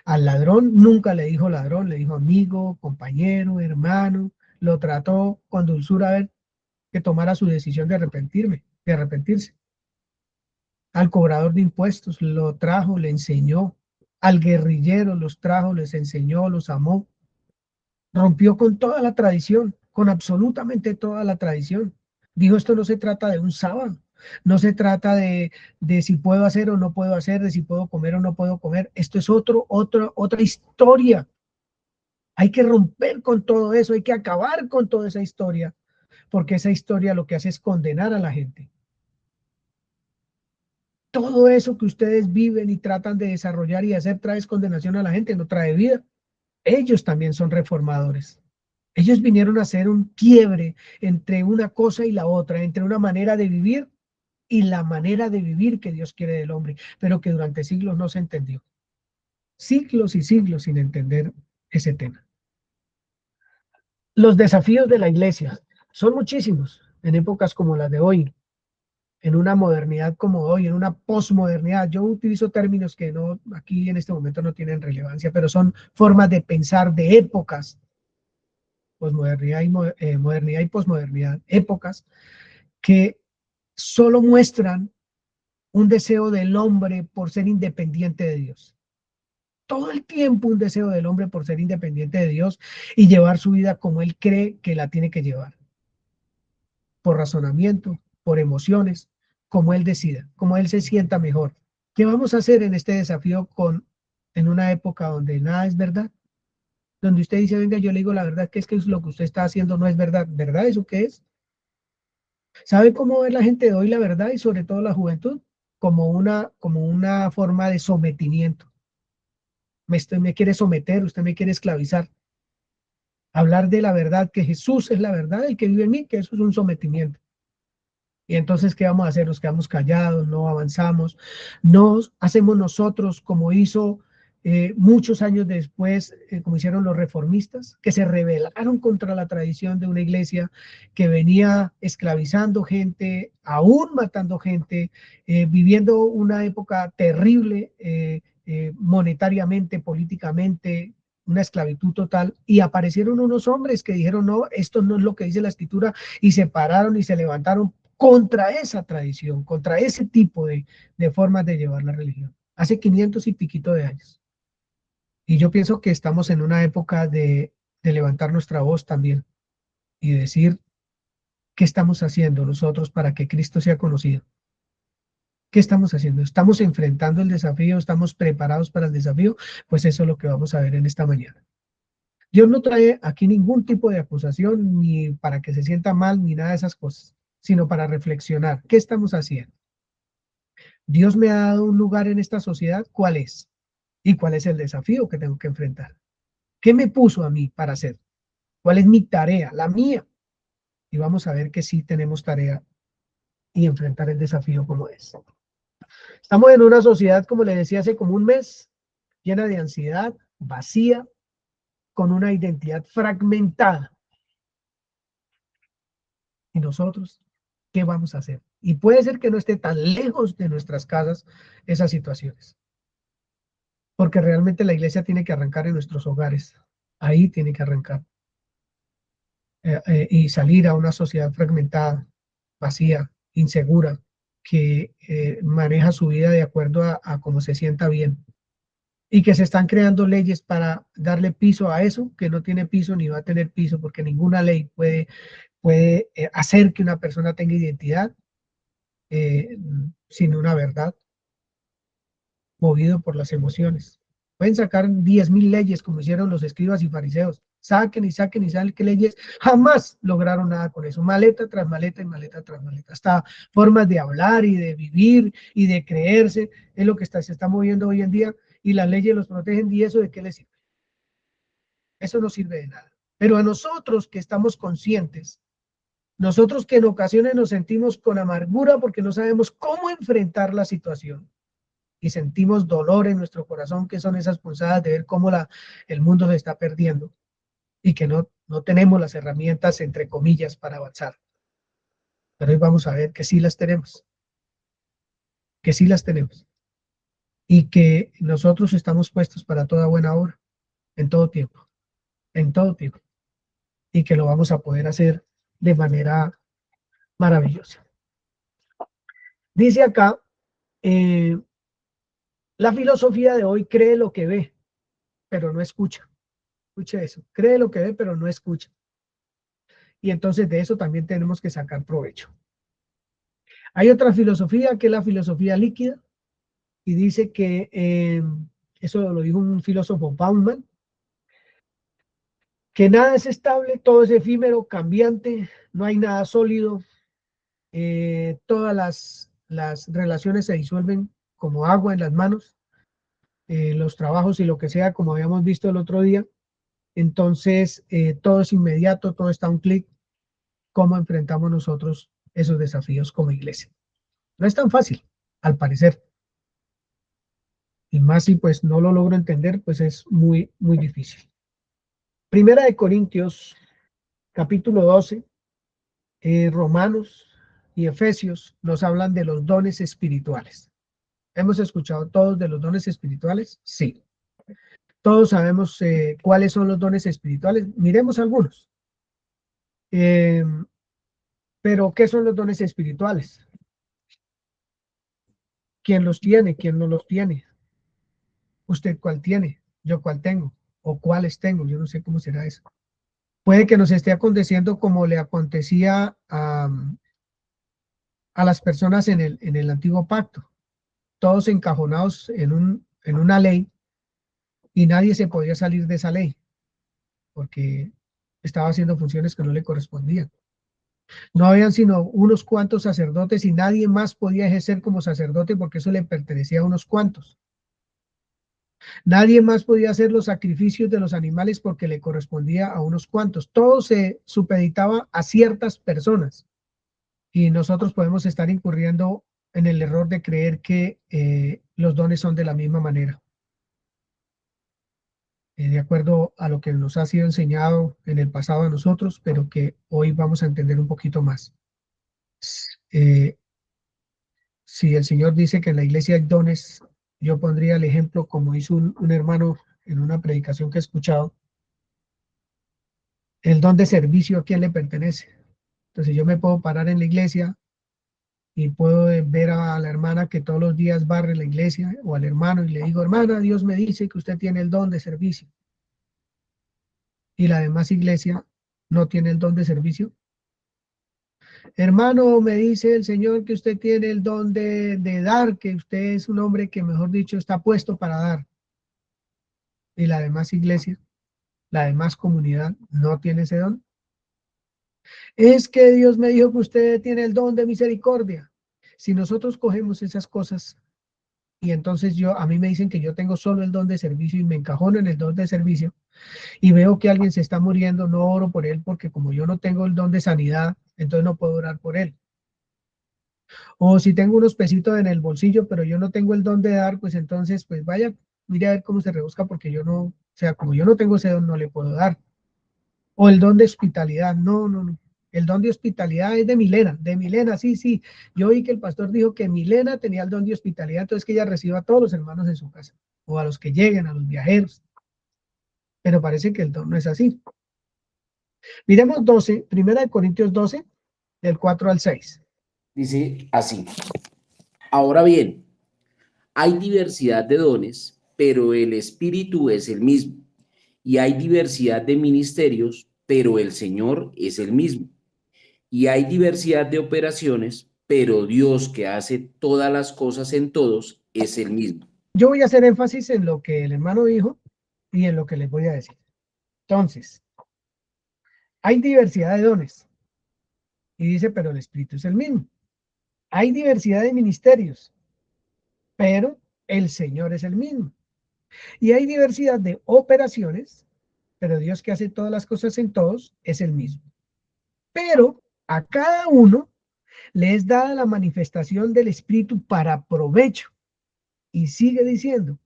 Al ladrón nunca le dijo ladrón, le dijo amigo, compañero, hermano, lo trató con dulzura a ver que tomara su decisión de arrepentirse. Al cobrador de impuestos lo trajo, le enseñó. Al guerrillero los trajo, les enseñó, los amó. Rompió con toda la tradición, con absolutamente toda la tradición. Dijo, esto no se trata de un sábado, no se trata de si puedo hacer o no puedo hacer, de si puedo comer o no puedo comer. Esto es otra historia. Hay que romper con todo eso, hay que acabar con toda esa historia, porque esa historia lo que hace es condenar a la gente. Todo eso que ustedes viven y tratan de desarrollar y hacer trae condenación a la gente, no trae vida. Ellos también son reformadores. Ellos vinieron a hacer un quiebre entre una cosa y la otra, entre una manera de vivir y la manera de vivir que Dios quiere del hombre, pero que durante siglos no se entendió. Siglos y siglos sin entender ese tema. Los desafíos de la iglesia son muchísimos en épocas como las de hoy, en una modernidad como hoy, en una posmodernidad. Yo utilizo términos que no aquí en este momento no tienen relevancia, pero son formas de pensar de épocas, posmodernidad y modernidad y posmodernidad, épocas que solo muestran un deseo del hombre por ser independiente de Dios. Todo el tiempo un deseo del hombre por ser independiente de Dios y llevar su vida como él cree que la tiene que llevar. Por razonamiento, por emociones, como él decida, como él se sienta mejor. ¿Qué vamos a hacer en este desafío en una época donde nada es verdad? Donde usted dice, venga, yo le digo la verdad, que es que lo que usted está haciendo no es verdad. ¿Verdad? ¿Eso qué es? ¿Sabe cómo ve la gente de hoy la verdad y sobre todo la juventud? Como una forma de sometimiento. Usted me quiere someter, usted me quiere esclavizar. Hablar de la verdad, que Jesús es la verdad, el que vive en mí, que eso es un sometimiento. Y entonces, ¿qué vamos a hacer? Nos quedamos callados, no avanzamos, no hacemos nosotros como hizo muchos años después, como hicieron los reformistas, que se rebelaron contra la tradición de una iglesia que venía esclavizando gente, aún matando gente, viviendo una época terrible monetariamente, políticamente, una esclavitud total, y aparecieron unos hombres que dijeron, no, esto no es lo que dice la Escritura, y se pararon y se levantaron contra esa tradición, contra ese tipo de formas de llevar la religión, hace 500 y piquito de años. Y yo pienso que estamos en una época de levantar nuestra voz también y decir qué estamos haciendo nosotros para que Cristo sea conocido. ¿Qué estamos haciendo? ¿Estamos enfrentando el desafío? ¿Estamos preparados para el desafío? Pues eso es lo que vamos a ver en esta mañana. Dios no trae aquí ningún tipo de acusación, ni para que se sienta mal, ni nada de esas cosas, sino para reflexionar. ¿Qué estamos haciendo? Dios me ha dado un lugar en esta sociedad, ¿cuál es? ¿Y cuál es el desafío que tengo que enfrentar? ¿Qué me puso a mí para hacer? ¿Cuál es mi tarea? La mía. Y vamos a ver que sí tenemos tarea y enfrentar el desafío como es. Estamos en una sociedad, como le decía hace como un mes, llena de ansiedad, vacía, con una identidad fragmentada. ¿Y nosotros qué vamos a hacer? Y puede ser que no esté tan lejos de nuestras casas esas situaciones. Porque realmente la iglesia tiene que arrancar en nuestros hogares. Ahí tiene que arrancar. Y salir a una sociedad fragmentada, vacía, insegura, que maneja su vida de acuerdo a cómo se sienta bien. Y que se están creando leyes para darle piso a eso, que no tiene piso ni va a tener piso, porque ninguna ley puede hacer que una persona tenga identidad sin una verdad, movido por las emociones. Pueden sacar 10.000 leyes como hicieron los escribas y fariseos. Saquen y saquen y saquen qué leyes. Jamás lograron nada con eso. Maleta tras maleta y maleta tras maleta. Hasta formas de hablar y de vivir y de creerse es lo que se está moviendo hoy en día, y las leyes los protegen. ¿Y eso de qué les sirve? Eso no sirve de nada. Pero a nosotros que estamos conscientes, nosotros que en ocasiones nos sentimos con amargura porque no sabemos cómo enfrentar la situación y sentimos dolor en nuestro corazón, que son esas punzadas de ver cómo el mundo se está perdiendo y que no tenemos las herramientas, entre comillas, para avanzar. Pero hoy vamos a ver que sí las tenemos, que sí las tenemos, y que nosotros estamos puestos para toda buena obra, en todo tiempo, y que lo vamos a poder hacer de manera maravillosa. Dice acá, la filosofía de hoy cree lo que ve, pero no escucha. Escuche eso, cree lo que ve, pero no escucha. Y entonces de eso también tenemos que sacar provecho. Hay otra filosofía que es la filosofía líquida, y dice que, eso lo dijo un filósofo Bauman, que nada es estable, todo es efímero, cambiante, no hay nada sólido, todas las relaciones se disuelven como agua en las manos, los trabajos y lo que sea, como habíamos visto el otro día. Entonces, todo es inmediato, todo está a un clic. ¿Cómo enfrentamos nosotros esos desafíos como iglesia? No es tan fácil, al parecer. Y más si pues no lo logro entender, pues es muy, muy difícil. Primera de Corintios, capítulo 12, Romanos y Efesios nos hablan de los dones espirituales. ¿Hemos escuchado todos de los dones espirituales? Sí. Todos sabemos cuáles son los dones espirituales. Miremos algunos. Pero, ¿qué son los dones espirituales? ¿Quién los tiene? ¿Quién no los tiene? ¿Usted cuál tiene? ¿Yo cuál tengo? ¿O cuáles tengo? Yo no sé cómo será eso. Puede que nos esté aconteciendo como le acontecía a las personas en el antiguo pacto. Todos encajonados en una ley, y nadie se podía salir de esa ley porque estaba haciendo funciones que no le correspondían. No habían sino unos cuantos sacerdotes y nadie más podía ejercer como sacerdote porque eso le pertenecía a unos cuantos. Nadie más podía hacer los sacrificios de los animales porque le correspondía a unos cuantos. Todo se supeditaba a ciertas personas. Y nosotros podemos estar incurriendo en el error de creer que los dones son de la misma manera. De acuerdo a lo que nos ha sido enseñado en el pasado a nosotros, pero que hoy vamos a entender un poquito más. Si el Señor dice que en la iglesia hay dones, yo pondría el ejemplo como hizo un hermano en una predicación que he escuchado. El don de servicio, ¿a quién le pertenece? Entonces yo me puedo parar en la iglesia y puedo ver a la hermana que todos los días barre la iglesia, o al hermano, y le digo, hermana, Dios me dice que usted tiene el don de servicio. Y la demás iglesia no tiene el don de servicio. hermano, me dice el Señor que usted tiene el don de dar, que usted es un hombre que, mejor dicho, está puesto para dar. Y la demás iglesia, la demás comunidad no tiene ese don. Es que Dios me dijo que usted tiene el don de misericordia. Si nosotros cogemos esas cosas y entonces a mí me dicen que yo tengo solo el don de servicio y me encajono en el don de servicio y veo que alguien se está muriendo, no oro por él porque como yo no tengo el don de sanidad, entonces no puedo orar por él. O si tengo unos pesitos en el bolsillo, pero yo no tengo el don de dar, pues entonces, pues vaya, mire a ver cómo se rebusca porque yo no, o sea, como yo no tengo ese don, no le puedo dar. O el don de hospitalidad, no, no, no. El don de hospitalidad es de Milena, sí, sí. Yo oí que el pastor dijo que Milena tenía el don de hospitalidad, entonces que ella reciba a todos los hermanos en su casa, o a los que lleguen, a los viajeros. Pero parece que el don no es así. Miremos 1 Corintios 12, del 4 al 6. Dice así: ahora bien, hay diversidad de dones, pero el Espíritu es el mismo. Y hay diversidad de ministerios, pero el Señor es el mismo. Y hay diversidad de operaciones, pero Dios que hace todas las cosas en todos es el mismo. Yo voy a hacer énfasis en lo que el hermano dijo y en lo que les voy a decir. Entonces, hay diversidad de dones. Y dice, pero el Espíritu es el mismo. Hay diversidad de ministerios, pero el Señor es el mismo. Y hay diversidad de operaciones, pero Dios que hace todas las cosas en todos es el mismo. Pero a cada uno le es dada la manifestación del Espíritu para provecho. Y sigue diciendo,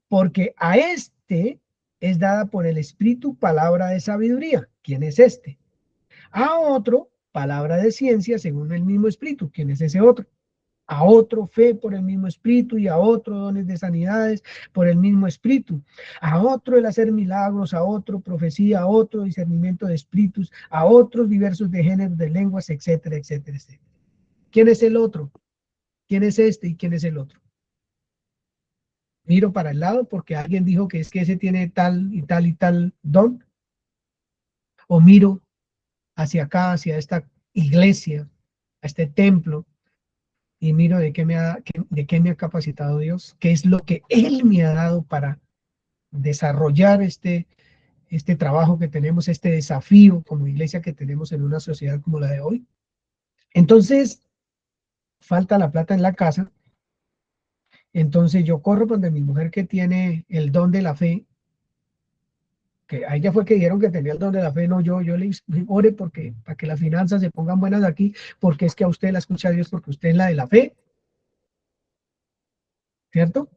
porque a este es dada por el Espíritu palabra de sabiduría. ¿Quién es este? A otro, palabra de ciencia según el mismo Espíritu. ¿Quién es ese otro? A otro fe por el mismo Espíritu y a otro dones de sanidades por el mismo Espíritu, a otro el hacer milagros, a otro profecía, a otro discernimiento de espíritus, a otros diversos de géneros de lenguas, etcétera, etcétera, etcétera. ¿Quién es el otro? ¿Quién es este y quién es el otro? Miro para el lado porque alguien dijo que es que ese tiene tal y tal y tal don, o miro hacia acá, hacia esta iglesia, a este templo, y miro de qué me ha capacitado Dios, qué es lo que Él me ha dado para desarrollar este trabajo que tenemos, este desafío como iglesia que tenemos en una sociedad como la de hoy. Entonces, falta la plata en la casa, entonces yo corro donde mi mujer que tiene el don de la fe, que a ella fue que dijeron que tenía el don de la fe, no yo le ore porque, para que las finanzas se pongan buenas aquí, porque es que a usted la escucha Dios, porque usted es la de la fe, ¿cierto?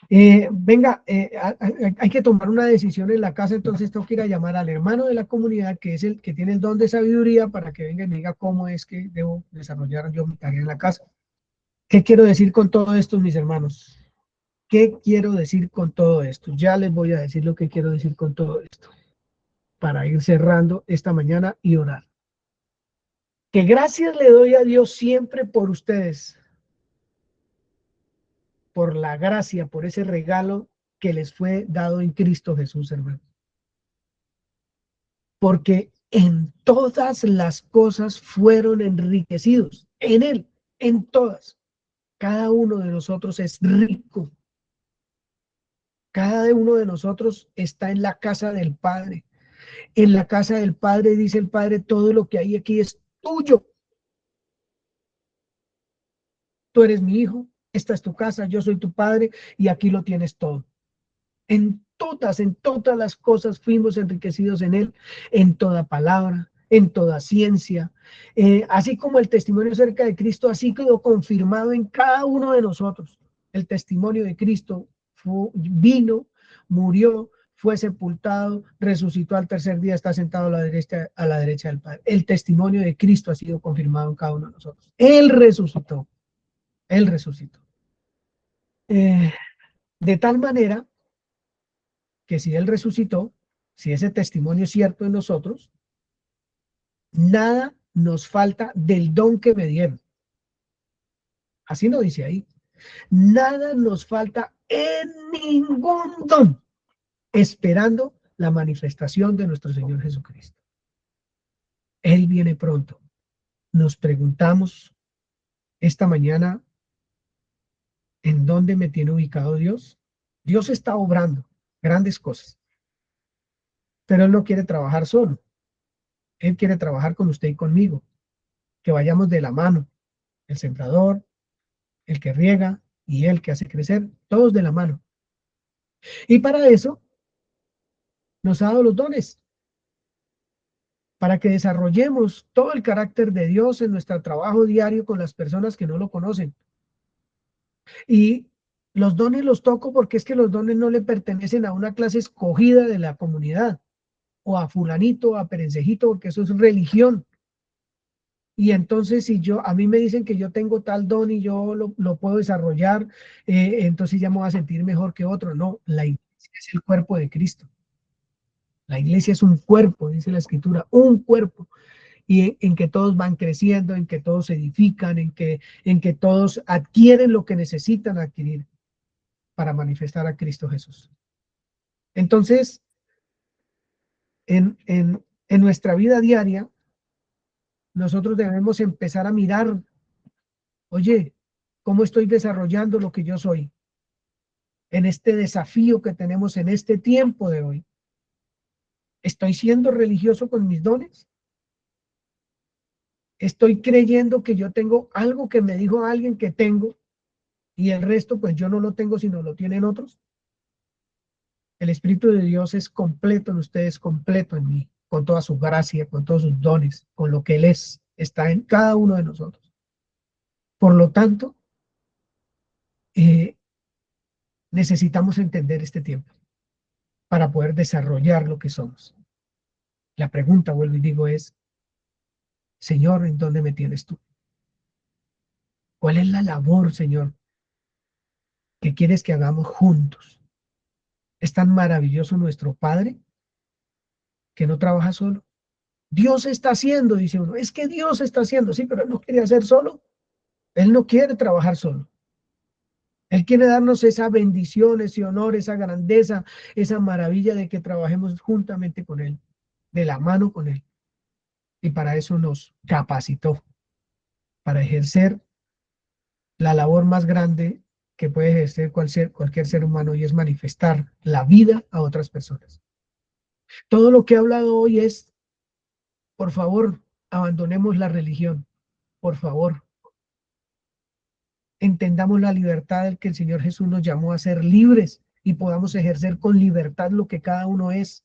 Venga, hay que tomar una decisión en la casa, entonces tengo que ir a llamar al hermano de la comunidad, que es el que tiene el don de sabiduría, para que venga y me diga cómo es que debo desarrollar yo mi tarea en la casa. ¿Qué quiero decir con todo esto, mis hermanos? ¿Qué quiero decir con todo esto? Ya les voy a decir lo que quiero decir con todo esto, para ir cerrando esta mañana y orar. Que gracias le doy a Dios siempre por ustedes, por la gracia, por ese regalo que les fue dado en Cristo Jesús, hermanos. Porque en todas las cosas fueron enriquecidos, en Él, en todas. Cada uno de nosotros es rico. Cada uno de nosotros está en la casa del Padre. En la casa del Padre, dice el Padre, todo lo que hay aquí es tuyo. Tú eres mi hijo, esta es tu casa, yo soy tu Padre y aquí lo tienes todo. En todas las cosas fuimos enriquecidos en Él, en toda palabra, en toda ciencia. Así como el testimonio acerca de Cristo, así quedó confirmado en cada uno de nosotros. El testimonio de Cristo vino, murió, fue sepultado, resucitó al tercer día, está sentado a la derecha del Padre. El testimonio de Cristo ha sido confirmado en cada uno de nosotros. Él resucitó. Él resucitó. De tal manera que si Él resucitó, si ese testimonio es cierto en nosotros, nada nos falta del don que me dieron. Así lo dice ahí. Nada nos falta en ningún don, esperando la manifestación de nuestro Señor Jesucristo. Él viene pronto. nos preguntamos esta mañana, ¿en dónde me tiene ubicado Dios? Dios está obrando grandes cosas, pero Él no quiere trabajar solo. Él quiere trabajar con usted y conmigo, que vayamos de la mano, el sembrador, el que riega y el que hace crecer, todos de la mano. Y para eso nos ha dado los dones, para que desarrollemos todo el carácter de Dios en nuestro trabajo diario con las personas que no lo conocen. Y los dones los toco porque es que los dones no le pertenecen a una clase escogida de la comunidad, o a fulanito, o a perencejito, porque eso es religión. Y entonces si a mí me dicen que yo tengo tal don y yo lo puedo desarrollar, entonces ya me voy a sentir mejor que otro. No, la iglesia es el cuerpo de Cristo. La iglesia es un cuerpo, dice la escritura, un cuerpo. Y en que todos van creciendo, en que todos se edifican, en que todos adquieren lo que necesitan adquirir para manifestar a Cristo Jesús. Entonces, en nuestra vida diaria, nosotros debemos empezar a mirar, oye, ¿cómo estoy desarrollando lo que yo soy? En este desafío que tenemos en este tiempo de hoy. ¿Estoy siendo religioso con mis dones? ¿Estoy creyendo que yo tengo algo que me dijo alguien que tengo y el resto pues yo no lo tengo sino lo tienen otros? El Espíritu de Dios es completo en ustedes, completo en mí, con toda su gracia, con todos sus dones, con lo que Él es, está en cada uno de nosotros. Por lo tanto, necesitamos entender este tiempo para poder desarrollar lo que somos. La pregunta, vuelvo y digo, es, Señor, ¿en dónde me tienes tú? ¿Cuál es la labor, Señor, que quieres que hagamos juntos? Es tan maravilloso nuestro Padre que no trabaja solo. Dios está haciendo, dice uno. Es que Dios está haciendo, sí, pero Él no quiere hacer solo. Él no quiere trabajar solo. Él quiere darnos esa bendición, ese honor, esa grandeza, esa maravilla de que trabajemos juntamente con Él, de la mano con Él. Y para eso nos capacitó, para ejercer la labor más grande que puede ejercer cualquier ser humano, y es manifestar la vida a otras personas. Todo lo que he hablado hoy es, por favor, abandonemos la religión, por favor. Entendamos la libertad del que el Señor Jesús nos llamó a ser libres y podamos ejercer con libertad lo que cada uno es.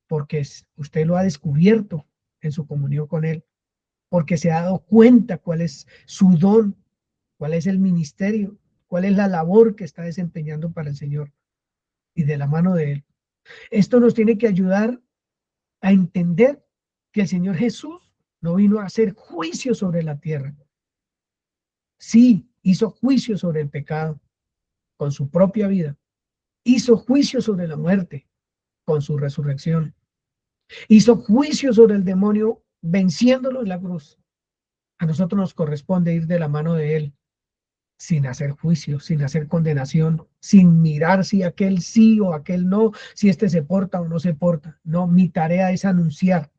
Porque usted lo ha descubierto en su comunión con Él, porque se ha dado cuenta cuál es su don, cuál es el ministerio, cuál es la labor que está desempeñando para el Señor y de la mano de Él. Esto nos tiene que ayudar a entender que el Señor Jesús no vino a hacer juicio sobre la tierra. Sí, hizo juicio sobre el pecado con su propia vida. Hizo juicio sobre la muerte con su resurrección. Hizo juicio sobre el demonio venciéndolo en la cruz. A nosotros nos corresponde ir de la mano de Él, sin hacer juicio, sin hacer condenación, sin mirar si aquel sí o aquel no, si este se porta o no se porta. No, mi tarea es anunciar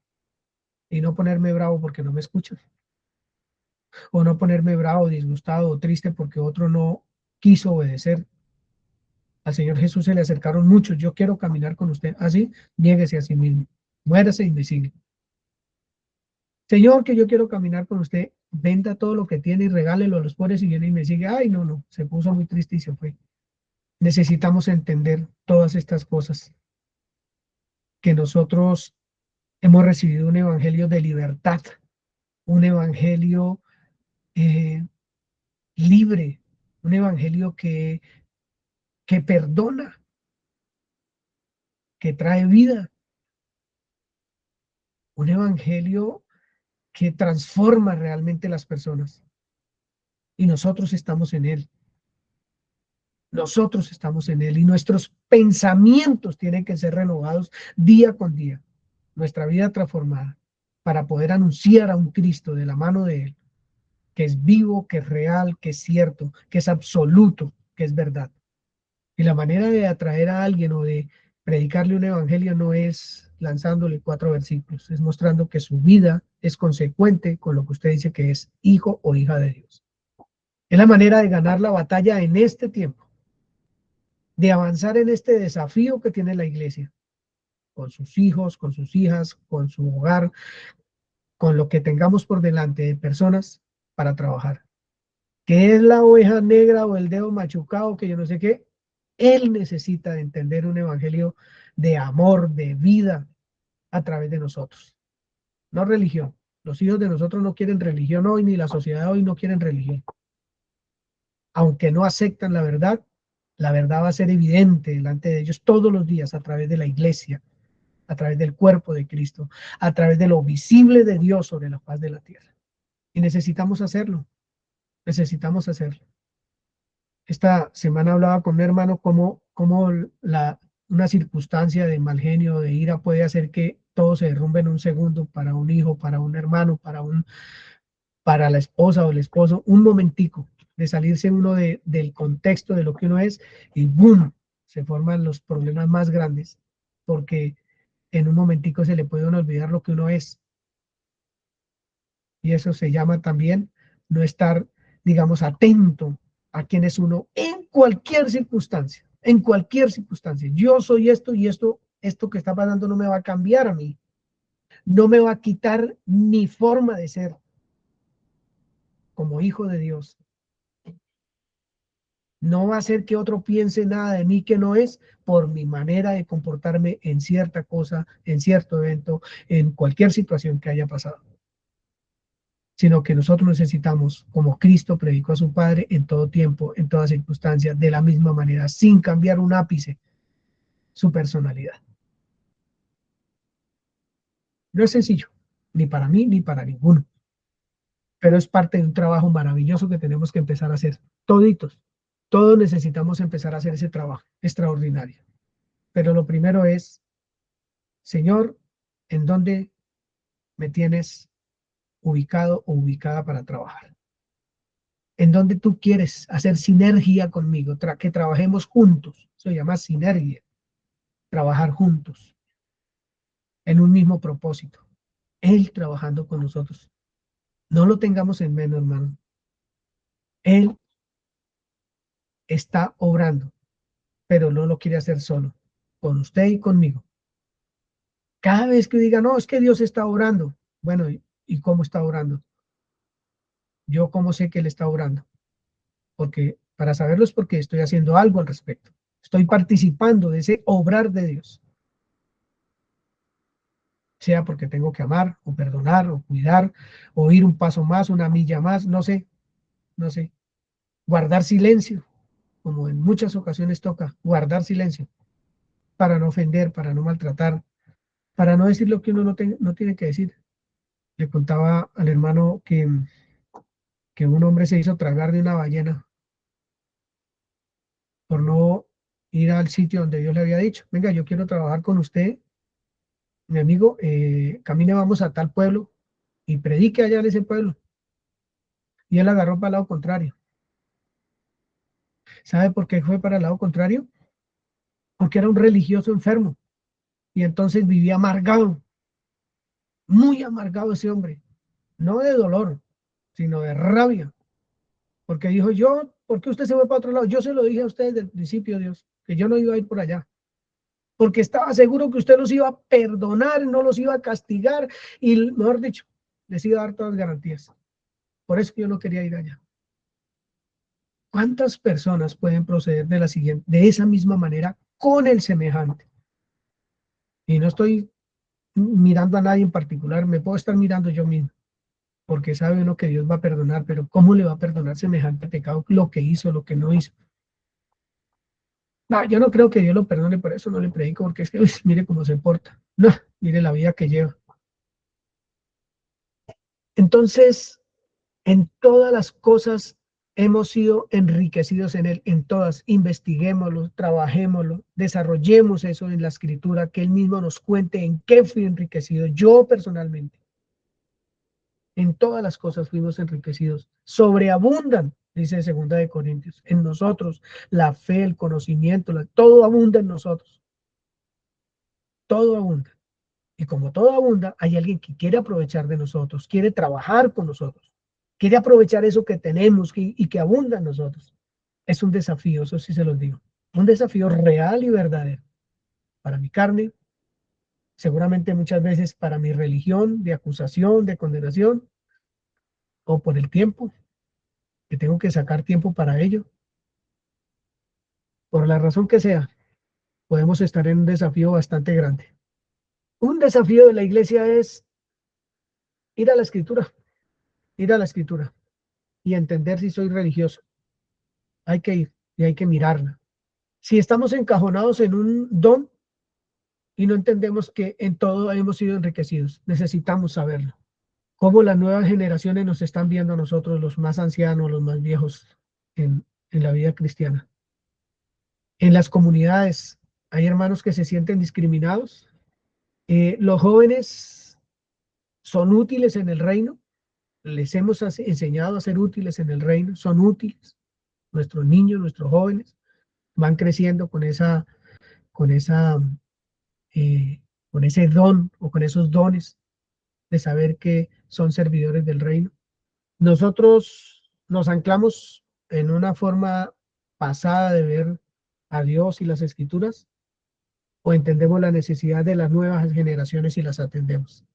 y no ponerme bravo porque no me escuchan. O no ponerme bravo, disgustado o triste porque otro no quiso obedecer. Al Señor Jesús se le acercaron muchos. Yo quiero caminar con usted. Así, niéguese a sí mismo. Muérase invisible. Señor, que yo quiero caminar con usted. Venda todo lo que tiene y regálelo a los pobres y viene y me sigue. Ay, no, se puso muy triste y se fue. Necesitamos entender todas estas cosas. Que nosotros hemos recibido un evangelio de libertad. Un evangelio libre. Un evangelio que perdona. Que trae vida. Un evangelio que transforma realmente las personas. Y nosotros estamos en él. Nosotros estamos en él y nuestros pensamientos tienen que ser renovados día con día. Nuestra vida transformada para poder anunciar a un Cristo de la mano de él, que es vivo, que es real, que es cierto, que es absoluto, que es verdad. Y la manera de atraer a alguien o de predicarle un evangelio no es lanzándole 4 versículos. Es mostrando que su vida es consecuente con lo que usted dice que es hijo o hija de Dios. Es la manera de ganar la batalla en este tiempo, de avanzar en este desafío que tiene la iglesia, con sus hijos, con sus hijas, con su hogar, con lo que tengamos por delante de personas para trabajar. Que es la oveja negra o el dedo machucado, que yo no sé qué, él necesita de entender un evangelio de amor, de vida a través de nosotros, no religión. Los hijos de nosotros no quieren religión hoy, ni la sociedad hoy no quieren religión. Aunque no aceptan la verdad va a ser evidente delante de ellos todos los días a través de la iglesia, a través del cuerpo de Cristo, a través de lo visible de Dios sobre la faz de la tierra. Y necesitamos hacerlo, necesitamos hacerlo. Esta semana hablaba con un hermano cómo una circunstancia de mal genio, de ira, puede hacer que todo se derrumbe en un segundo para un hijo, para un hermano, para la esposa o el esposo, un momentico de salirse uno del contexto de lo que uno es y ¡boom! Se forman los problemas más grandes porque en un momentico se le puede uno olvidar lo que uno es. Y eso se llama también no estar, digamos, atento a quién es uno en cualquier circunstancia, en cualquier circunstancia. Yo soy esto y esto que está pasando no me va a cambiar a mí, no me va a quitar mi forma de ser como hijo de Dios. No va a hacer que otro piense nada de mí que no es por mi manera de comportarme en cierta cosa, en cierto evento, en cualquier situación que haya pasado. Sino que nosotros necesitamos, como Cristo predicó a su Padre en todo tiempo, en toda circunstancia, de la misma manera, sin cambiar un ápice, su personalidad. No es sencillo, ni para mí, ni para ninguno. Pero es parte de un trabajo maravilloso que tenemos que empezar a hacer, toditos. Todos necesitamos empezar a hacer ese trabajo extraordinario. Pero lo primero es, Señor, ¿en dónde me tienes ubicado o ubicada para trabajar? ¿En dónde tú quieres hacer sinergia conmigo? Que trabajemos juntos. Eso se llama sinergia. Trabajar juntos en un mismo propósito. Él trabajando con nosotros. No lo tengamos en menos, hermano. Él está obrando, pero no lo quiere hacer solo, con usted y conmigo. Cada vez que diga, no, es que Dios está obrando. Bueno, ¿y cómo está obrando? Yo cómo sé que Él está obrando. Porque para saberlo es porque estoy haciendo algo al respecto. Estoy participando de ese obrar de Dios. Sea porque tengo que amar, o perdonar, o cuidar, o ir un paso más, una milla más, no sé. Guardar silencio, como en muchas ocasiones toca, guardar silencio, para no ofender, para no maltratar, para no decir lo que uno no tiene que decir. Le contaba al hermano que un hombre se hizo tragar de una ballena por no ir al sitio donde Dios le había dicho, venga, yo quiero trabajar con usted, mi amigo, camine, vamos a tal pueblo y predique allá en ese pueblo. Y él agarró para el lado contrario. ¿Sabe por qué fue para el lado contrario? Porque era un religioso enfermo y entonces vivía amargado, muy amargado ese hombre, no de dolor, sino de rabia, porque dijo, ¿por qué usted se fue para otro lado? Yo se lo dije a usted desde el principio, Dios, que yo no iba a ir por allá, porque estaba seguro que usted los iba a perdonar, no los iba a castigar y, mejor dicho, les iba a dar todas las garantías. Por eso yo no quería ir allá. ¿Cuántas personas pueden proceder de esa misma manera con el semejante? Y no estoy mirando a nadie en particular, me puedo estar mirando yo mismo, porque sabe uno que Dios va a perdonar, pero ¿cómo le va a perdonar semejante pecado? Lo que hizo, lo que no hizo. No, yo no creo que Dios lo perdone, por eso no le predico, porque es que mire cómo se porta. No, mire la vida que lleva. Entonces, en todas las cosas hemos sido enriquecidos en Él, en todas. Investiguémoslo, trabajémoslo, desarrollemos eso en la Escritura, que Él mismo nos cuente en qué fui enriquecido yo personalmente. En todas las cosas fuimos enriquecidos. Sobreabundan, dice 2 Corintios, en nosotros la fe, el conocimiento, todo abunda en nosotros. Todo abunda. Y como todo abunda, hay alguien que quiere aprovechar de nosotros, quiere trabajar con nosotros, quiere aprovechar eso que tenemos y que abunda en nosotros. Es un desafío, eso sí se los digo. Un desafío real y verdadero para mi carne, seguramente muchas veces para mi religión, de acusación, de condenación, o por el tiempo, que tengo que sacar tiempo para ello. Por la razón que sea, podemos estar en un desafío bastante grande. Un desafío de la iglesia es ir a la escritura, ir a la escritura y entender si soy religioso. Hay que ir y hay que mirarla. Si estamos encajonados en un don y no entendemos que en todo hemos sido enriquecidos, necesitamos saberlo. Cómo las nuevas generaciones nos están viendo a nosotros, los más ancianos, los más viejos, en la vida cristiana. En las comunidades hay hermanos que se sienten discriminados. Los jóvenes son útiles en el reino. Les hemos enseñado a ser útiles en el reino. Son útiles. Nuestros niños, nuestros jóvenes van creciendo con ese don o con esos dones de saber que son servidores del reino. Nosotros nos anclamos en una forma pasada de ver a Dios y las escrituras, o entendemos la necesidad de las nuevas generaciones y las atendemos.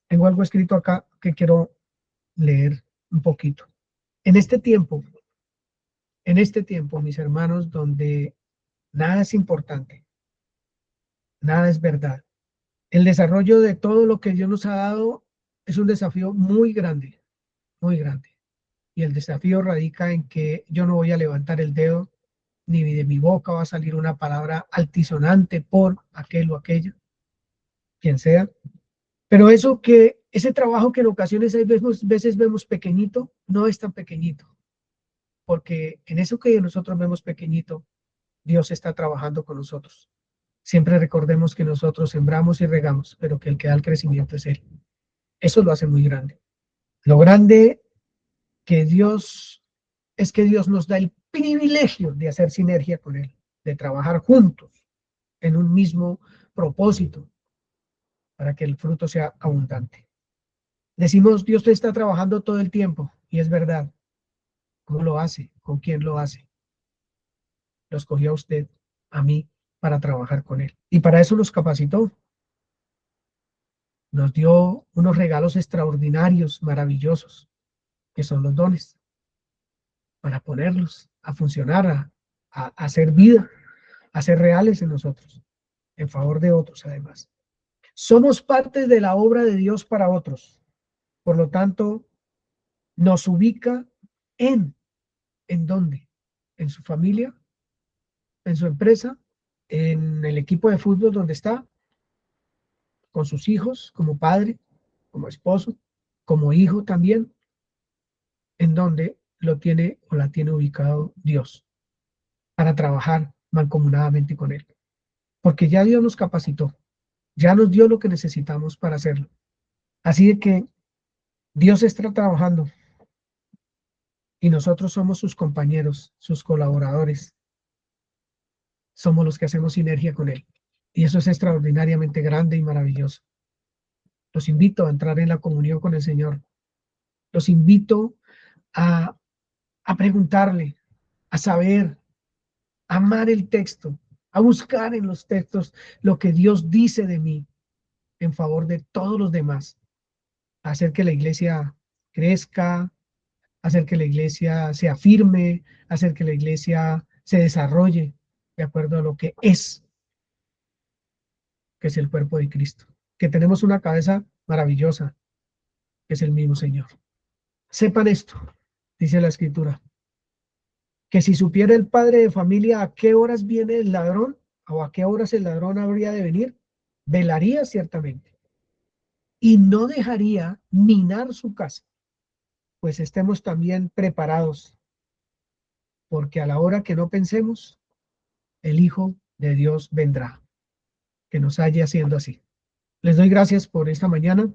Tengo algo escrito acá que quiero leer un poquito. En este tiempo, mis hermanos, donde nada es importante, nada es verdad, el desarrollo de todo lo que Dios nos ha dado es un desafío muy grande, muy grande. Y el desafío radica en que yo no voy a levantar el dedo, ni de mi boca va a salir una palabra altisonante por aquel o aquella, quien sea. Pero ese trabajo que en ocasiones veces vemos pequeñito, no es tan pequeñito. Porque en eso que nosotros vemos pequeñito, Dios está trabajando con nosotros. Siempre recordemos que nosotros sembramos y regamos, pero que el que da el crecimiento es Él. Eso lo hace muy grande. Lo grande es que Dios nos da el privilegio de hacer sinergia con Él, de trabajar juntos en un mismo propósito para que el fruto sea abundante. Decimos, Dios te está trabajando todo el tiempo, y es verdad. ¿Cómo lo hace? ¿Con quién lo hace? Lo escogió a usted, a mí, para trabajar con Él. Y para eso nos capacitó. Nos dio unos regalos extraordinarios, maravillosos, que son los dones, para ponerlos a funcionar, a hacer vida, a ser reales en nosotros, en favor de otros además. Somos parte de la obra de Dios para otros. Por lo tanto, nos ubica ¿en dónde? En su familia, en su empresa, en el equipo de fútbol donde está, con sus hijos, como padre, como esposo, como hijo también, en donde lo tiene o la tiene ubicado Dios para trabajar mancomunadamente con Él. Porque ya Dios nos capacitó, ya nos dio lo que necesitamos para hacerlo. Así de que Dios está trabajando y nosotros somos sus compañeros, sus colaboradores. Somos los que hacemos sinergia con Él. Y eso es extraordinariamente grande y maravilloso. Los invito a entrar en la comunión con el Señor. Los invito a preguntarle, a saber, a amar el texto, a buscar en los textos lo que Dios dice de mí en favor de todos los demás. A hacer que la iglesia crezca, hacer que la iglesia se afirme, hacer que la iglesia se desarrolle de acuerdo a lo que es el cuerpo de Cristo. Que tenemos una cabeza maravillosa, que es el mismo Señor. Sepan esto, dice la Escritura, que si supiera el padre de familia a qué horas viene el ladrón, o a qué horas el ladrón habría de venir, velaría ciertamente, y no dejaría minar su casa, pues estemos también preparados, porque a la hora que no pensemos, el Hijo de Dios vendrá. Que nos haya haciendo así. Les doy gracias por esta mañana.